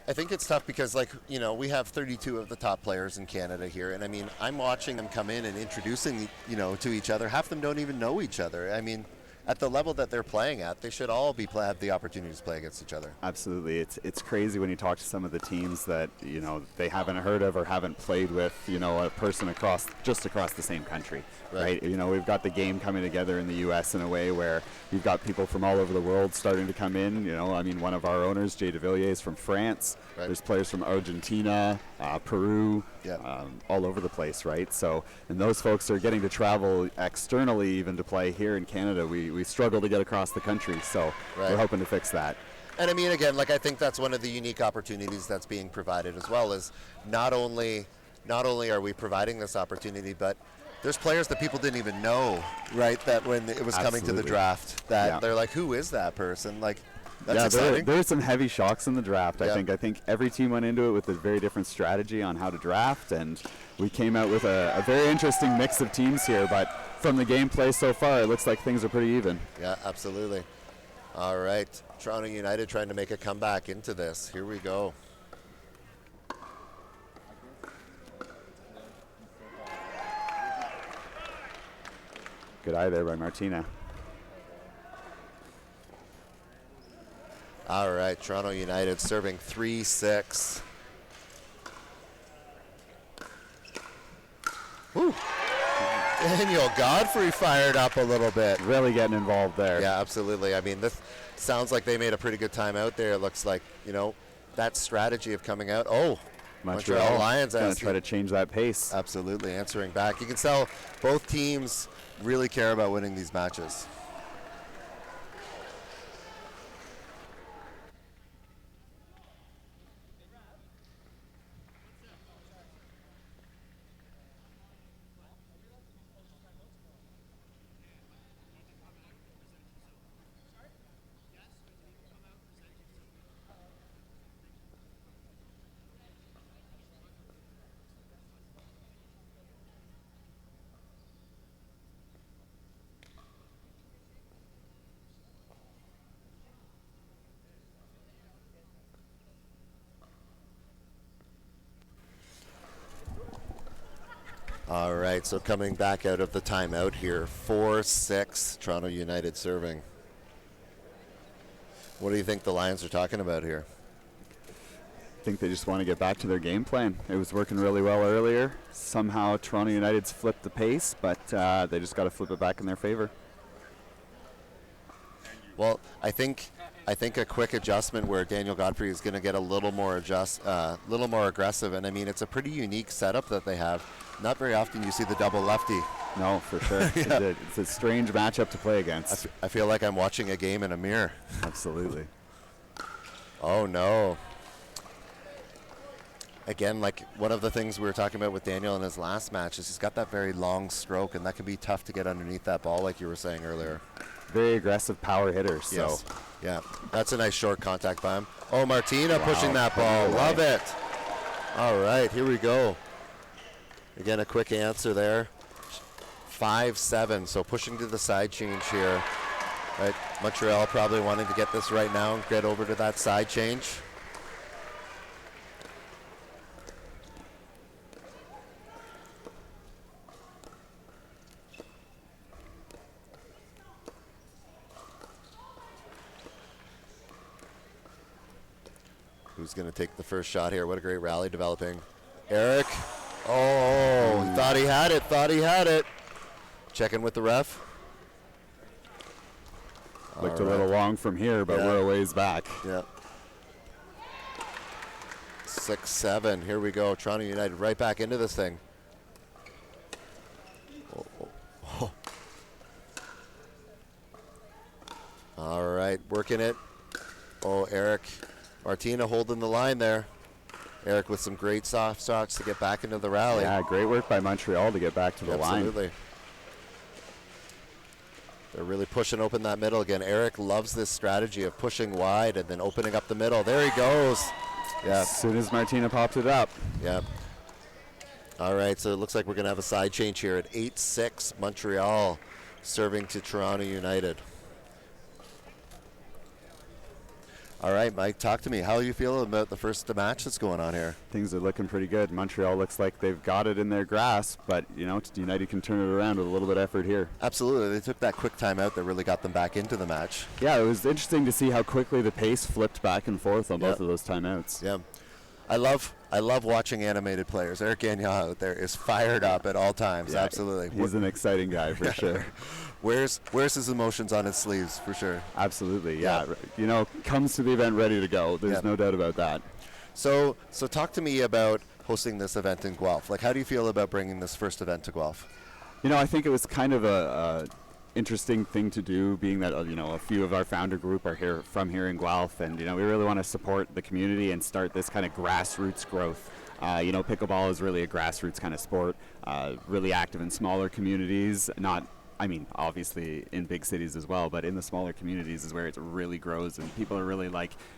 tough because, we have 32 of the top players in Canada here, and I mean, I'm watching them come in and introducing, to each other. Half of them don't even know each other. I mean, at the level that they're playing at, they should all have the opportunity to play against each other. Absolutely. It's crazy when you talk to some of the teams that, they haven't heard of or haven't played with, a person across the same country, right? We've got the game coming together in the U.S. in a way where you've got people from all over the world starting to come in. One of our owners, Jay DeVilliers, is from France. Right. There's players from Argentina, Peru, Yeah. all over the place, right? So, and those folks are getting to travel externally even to play here in Canada. We struggle to get across the country, so Right. we're hoping to fix that. And I mean, again, I think that's one of the unique opportunities that's being provided as well, is not only are we providing this opportunity, but there's players that people didn't even know, right, that when it was coming to the Absolutely. draft, that Yeah. they're like, who is that person? That's There exciting. were some heavy shocks in the draft. Yeah. I think every team went into it with a very different strategy on how to draft, and we came out with a very interesting mix of teams here. But from the gameplay so far, it looks like things are pretty even. Yeah, absolutely. All right, Toronto United trying to make a comeback into this. Here we go. Good eye there by Martina. All right, Toronto United serving 3-6. Woo. Daniel Godfrey fired up a little bit. Really getting involved there. Yeah, absolutely. I mean, this sounds like they made a pretty good time out there. It looks like, that strategy of coming out. Oh, Montreal Lions going to try to change that pace. Absolutely, answering back. You can tell both teams really care about winning these matches. All right, so coming back out of the timeout here, 4-6, Toronto United serving. What do you think the Lions are talking about here? I think they just want to get back to their game plan. It was working really well earlier. Somehow Toronto United's flipped the pace, but they just got to flip it back in their favor. Well, I think a quick adjustment where Daniel Gottfried is going to get a little more aggressive, and I mean it's a pretty unique setup that they have. Not very often you see the double lefty. No, for sure. It's a strange matchup to play against. I feel like I'm watching a game in a mirror. Absolutely. Oh no. Again, like one of the things we were talking about with Daniel in his last match is he's got that very long stroke, and that can be tough to get underneath that ball, like you were saying earlier. Very aggressive power hitter. So. Yes. Yeah, that's a nice short contact by him. Oh, Martina pushing that ball. Love it. All right, here we go. Again, a quick answer there. 5-7, so pushing to the side change here. Right, Montreal probably wanting to get this right now and get over to that side change. Who's going to take the first shot here? What a great rally developing. Eric. Oh, he thought he had it. Checking with the ref. Looked a little long from here, but we're a ways back. Yeah. 6-7. Here we go. Toronto United right back into this thing. Oh. All right, working it. Oh, Eric. Martina holding the line there. Eric with some great soft shots to get back into the rally. Yeah, great work by Montreal to get back to the line. Absolutely. They're really pushing open that middle again. Eric loves this strategy of pushing wide and then opening up the middle. There he goes. Yeah. As soon as Martina popped it up. Yeah. All right, so it looks like we're going to have a side change here at 8-6. Montreal serving to Toronto United. All right, Mike, talk to me. How are you feeling about the first match that's going on here? Things are looking pretty good. Montreal looks like they've got it in their grasp, but, United can turn it around with a little bit of effort here. Absolutely. They took that quick timeout that really got them back into the match. Yeah, it was interesting to see how quickly the pace flipped back and forth on both of those timeouts. Yeah. I love watching animated players. Eric Gagnon out there is fired up at all times. Yeah, absolutely. He's an exciting guy for sure. Wears his emotions on his sleeves for sure. Absolutely, yeah. Comes to the event ready to go. There's no doubt about that. So talk to me about hosting this event in Guelph. Like, how do you feel about bringing this first event to Guelph? I think it was kind of a interesting thing to do, being that a few of our founder group are from here in Guelph, and we really want to support the community and start this kind of grassroots growth. Pickleball is really a grassroots kind of sport, really active in smaller communities, obviously in big cities as well, but in the smaller communities is where it really grows, and people are really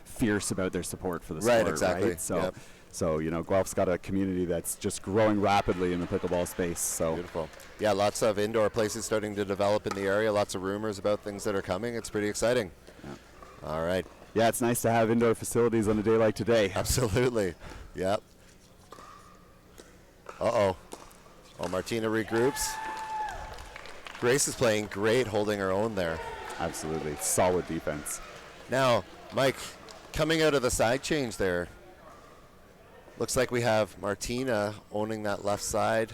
fierce about their support for the sport. Right, exactly. Right? So, Guelph's got a community that's just growing rapidly in the pickleball space. So beautiful. Yeah, lots of indoor places starting to develop in the area. Lots of rumors about things that are coming. It's pretty exciting. Yeah. All right. Yeah, it's nice to have indoor facilities on a day like today. Absolutely. Yep. Oh, Martina regroups. Grace is playing great, holding her own there. Absolutely. Solid defense. Now, Mike, coming out of the side change there, looks like we have Martina owning that left side.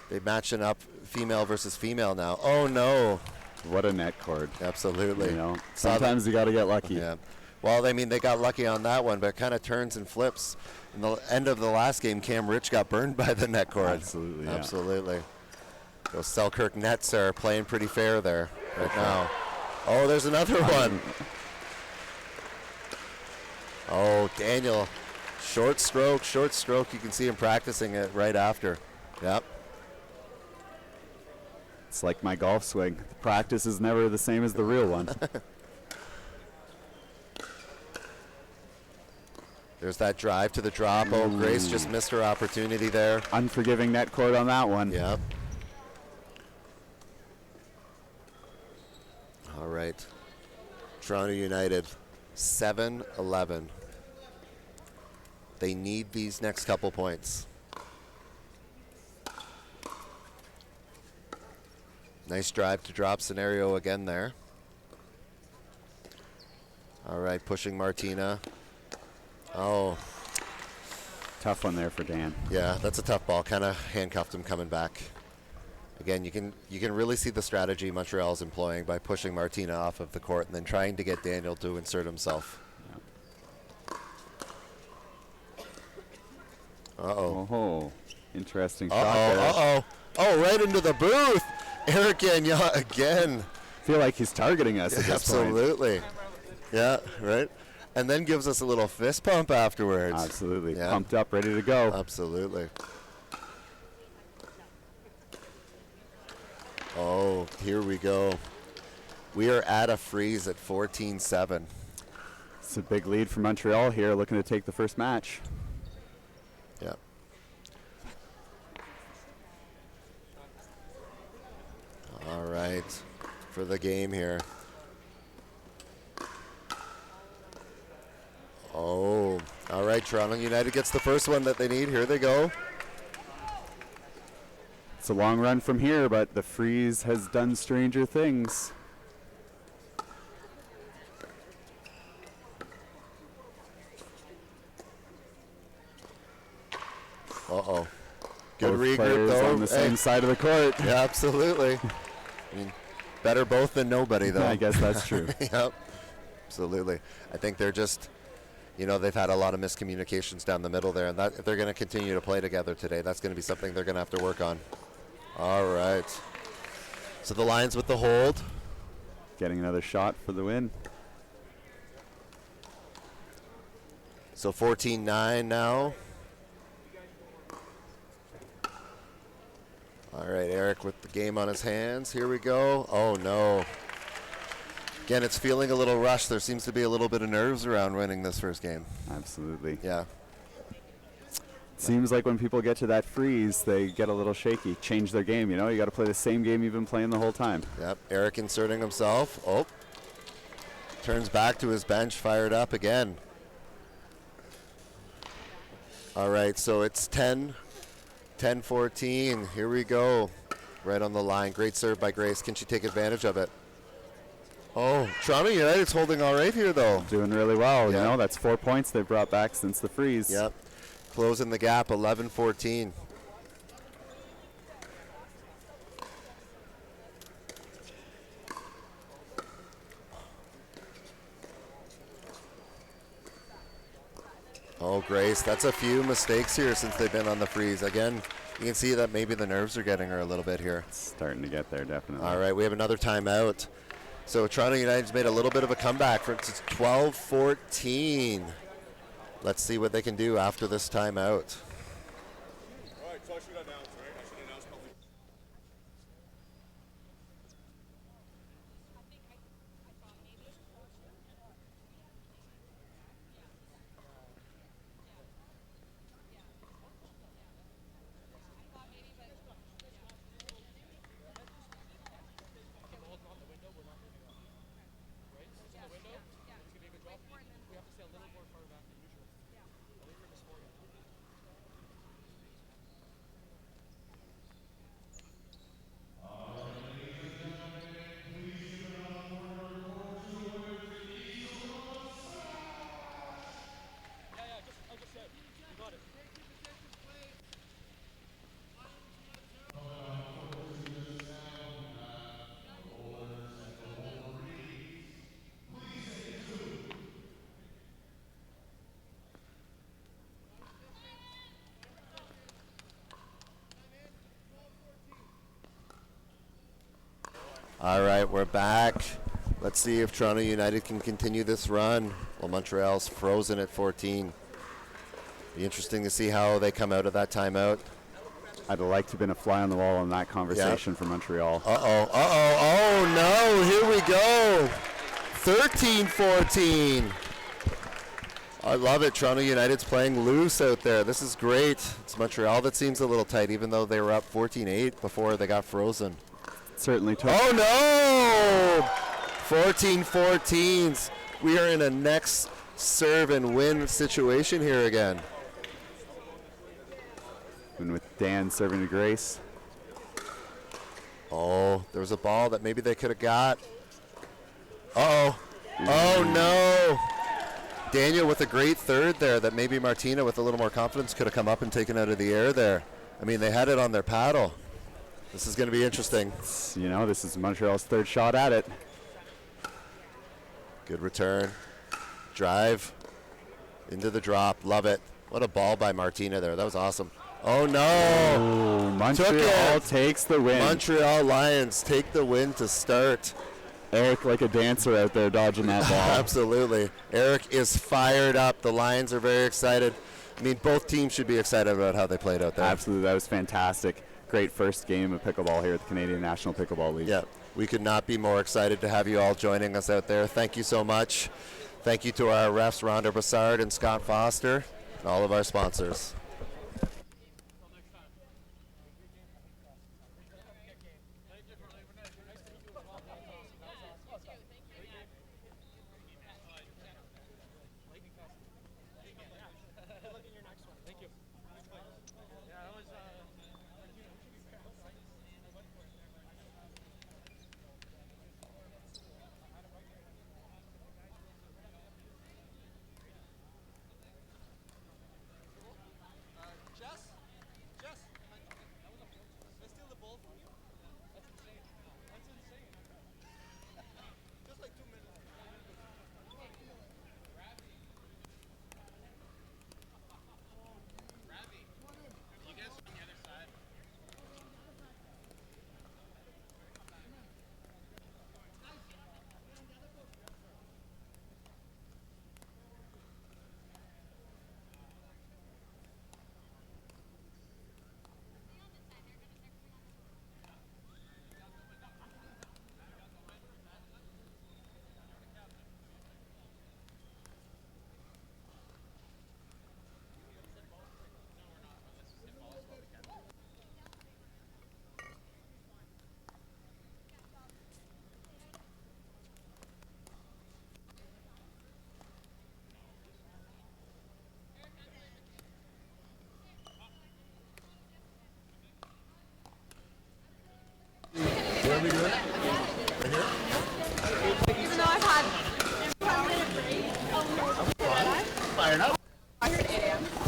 They're matching up female versus female now. Oh, no. What a net cord. Absolutely. Sometimes you got to get lucky. Yeah. Well, they got lucky on that one, but it kind of turns and flips. In the end of the last game, Cam Rich got burned by the net cord. Absolutely, yeah. Absolutely. Those Selkirk nets are playing pretty fair there right now. Oh, there's another one. Oh, Daniel. Short stroke. You can see him practicing it right after. Yep. It's like my golf swing. The practice is never the same as the real one. There's that drive to the drop. Oh, Grace just missed her opportunity there. Unforgiving net cord on that one. Yep. All right. Toronto United, 7-11. They need these next couple points. Nice drive to drop scenario again there. All right, pushing Martina. Oh. Tough one there for Dan. Yeah, that's a tough ball. Kind of handcuffed him coming back. Again, you can really see the strategy Montreal's employing by pushing Martina off of the court and then trying to get Daniel to insert himself. Uh-oh. Oh, interesting shot there. Uh-oh. Oh, right into the booth. Eric Gagnon again. I feel like he's targeting us at this point. Absolutely. Yeah, right. And then gives us a little fist pump afterwards. Absolutely. Yeah. Pumped up, ready to go. Absolutely. Oh, here we go. We are at a freeze at 14-7. It's a big lead for Montreal here, looking to take the first match. Yeah. All right. For the game here. Oh, all right. Toronto United gets the first one that they need. Here they go. It's a long run from here, but the freeze has done stranger things. Uh-oh. Good Both regroup, players though. on the same side of the court. Yeah, absolutely. I mean, better both than nobody, though. I guess that's true. Yep, absolutely. I think they're just, they've had a lot of miscommunications down the middle there, and that if they're going to continue to play together today, that's going to be something they're going to have to work on. All right. So the Lions with the hold. Getting another shot for the win. So 14-9 now. All right, Eric with the game on his hands. Here we go. Oh, no. Again, it's feeling a little rushed. There seems to be a little bit of nerves around winning this first game. Absolutely. Yeah. Seems like when people get to that freeze, they get a little shaky, change their game. You got to play the same game you've been playing the whole time. Yep, Eric inserting himself. Oh, turns back to his bench, fired up again. All right, so it's 10-14. Here we go. Right on the line. Great serve by Grace. Can she take advantage of it? Oh, Toronto United's holding all right here, though. Doing really well. Yeah. That's 4 points they've brought back since the freeze. Yep. Closing the gap, 11-14. Oh, Grace, that's a few mistakes here since they've been on the freeze. Again, you can see that maybe the nerves are getting her a little bit here. It's starting to get there, definitely. All right, we have another timeout. So Toronto United's made a little bit of a comeback. It's 12-14. Let's see what they can do after this timeout. All right, so I should announce, right? I should announce public. All right, we're back. Let's see if Toronto United can continue this run while Montreal's frozen at 14. Be interesting to see how they come out of that timeout. I'd like to have been a fly on the wall in that conversation for Montreal. Oh, no, here we go. 13-14. I love it. Toronto United's playing loose out there. This is great. It's Montreal that seems a little tight, even though they were up 14-8 before they got frozen. Certainly took. Oh, no! 14-14. We are in a next serve and win situation here again. And with Dan serving to Grace. Oh, there was a ball that maybe they could have got. Uh-oh. Oh, no. Daniel with a great third there that maybe Martina with a little more confidence could have come up and taken out of the air there. I mean, they had it on their paddle. This is going to be interesting. You know, this is Montreal's third shot at it. Good return. Drive into the drop. Love it. What a ball by Martina there. That was awesome. Oh, no. Oh, Montreal takes the win. Montreal Lions take the win to start. Eric like a dancer out there dodging that ball. Absolutely. Eric is fired up. The Lions are very excited. I mean, both teams should be excited about how they played out there. Absolutely. That was fantastic. Great first game of pickleball here at the Canadian National Pickleball League. Yeah, we could not be more excited to have you all joining us out there. Thank you so much. Thank you to our refs, Rhonda Brassard and Scott Foster, and all of our sponsors.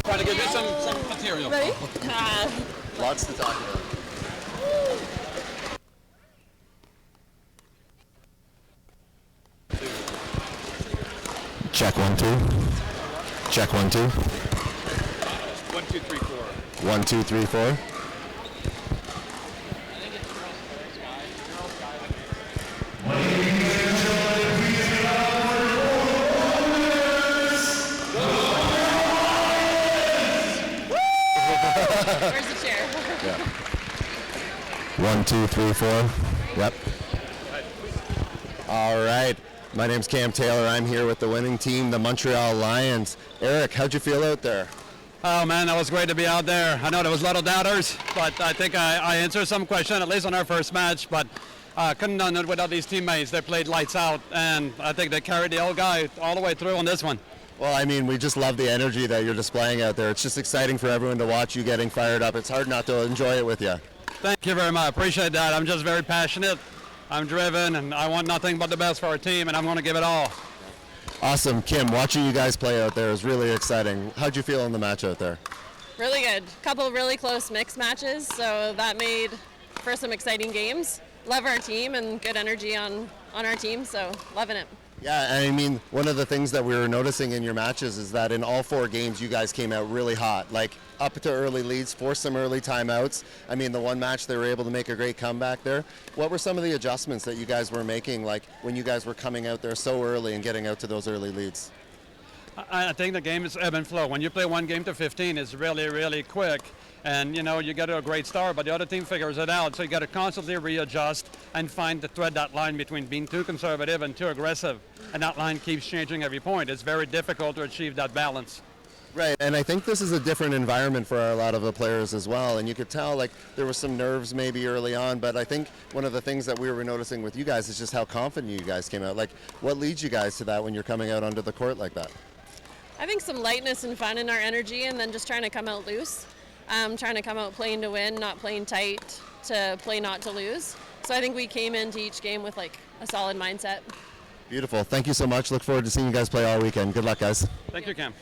Trying to give you some material. Ready? Lots to talk about. Check 1 2. Check 1 2. 1, 2, 3, 4. 1 2 3 4. Where's the chair? Yeah. 1 2 3 4. Yep. All right. My name's Cam Taylor. I'm here with the winning team, the Montreal Lions. Eric, how'd you feel out there? Oh man, that was great to be out there. I know there was a lot of doubters, but I think I answered some question, at least on our first match, but couldn't have done it without these teammates. They played lights out, and I think they carried the old guy all the way through on this one. Well, I mean, we just love the energy that you're displaying out there. It's just exciting for everyone to watch you getting fired up. It's hard not to enjoy it with you. Thank you very much. Appreciate that. I'm just very passionate. I'm driven, and I want nothing but the best for our team, and I'm going to give it all. Awesome. Kim, watching you guys play out there is really exciting. How'd you feel in the match out there? Really good. Couple really close mixed matches, so that made for some exciting games. Love our team and good energy on our team, so loving it. Yeah, and I mean, one of the things that we were noticing in your matches is that in all 4 games, you guys came out really hot, like up to early leads, forced some early timeouts. I mean, the one match they were able to make a great comeback there. What were some of the adjustments that you guys were making, like when you guys were coming out there so early and getting out to those early leads? I think the game is ebb and flow. When you play one game to 15, it's really, really quick. And, you know, you get to a great start, but the other team figures it out. So you got to constantly readjust and find the thread that line between being too conservative and too aggressive. And that line keeps changing every point. It's very difficult to achieve that balance. Right, and I think this is a different environment for a lot of the players as well. And you could tell, like, there was some nerves maybe early on, but I think one of the things that we were noticing with you guys is just how confident you guys came out. Like, what leads you guys to that when you're coming out onto the court like that? I think some lightness and fun in our energy, and then just trying to come out loose. Trying to come out playing to win, not playing tight to play not to lose. So I think we came into each game with like a solid mindset. Beautiful. Thank you so much. Look forward to seeing you guys play all weekend. Good luck, guys. Thank you, Cam.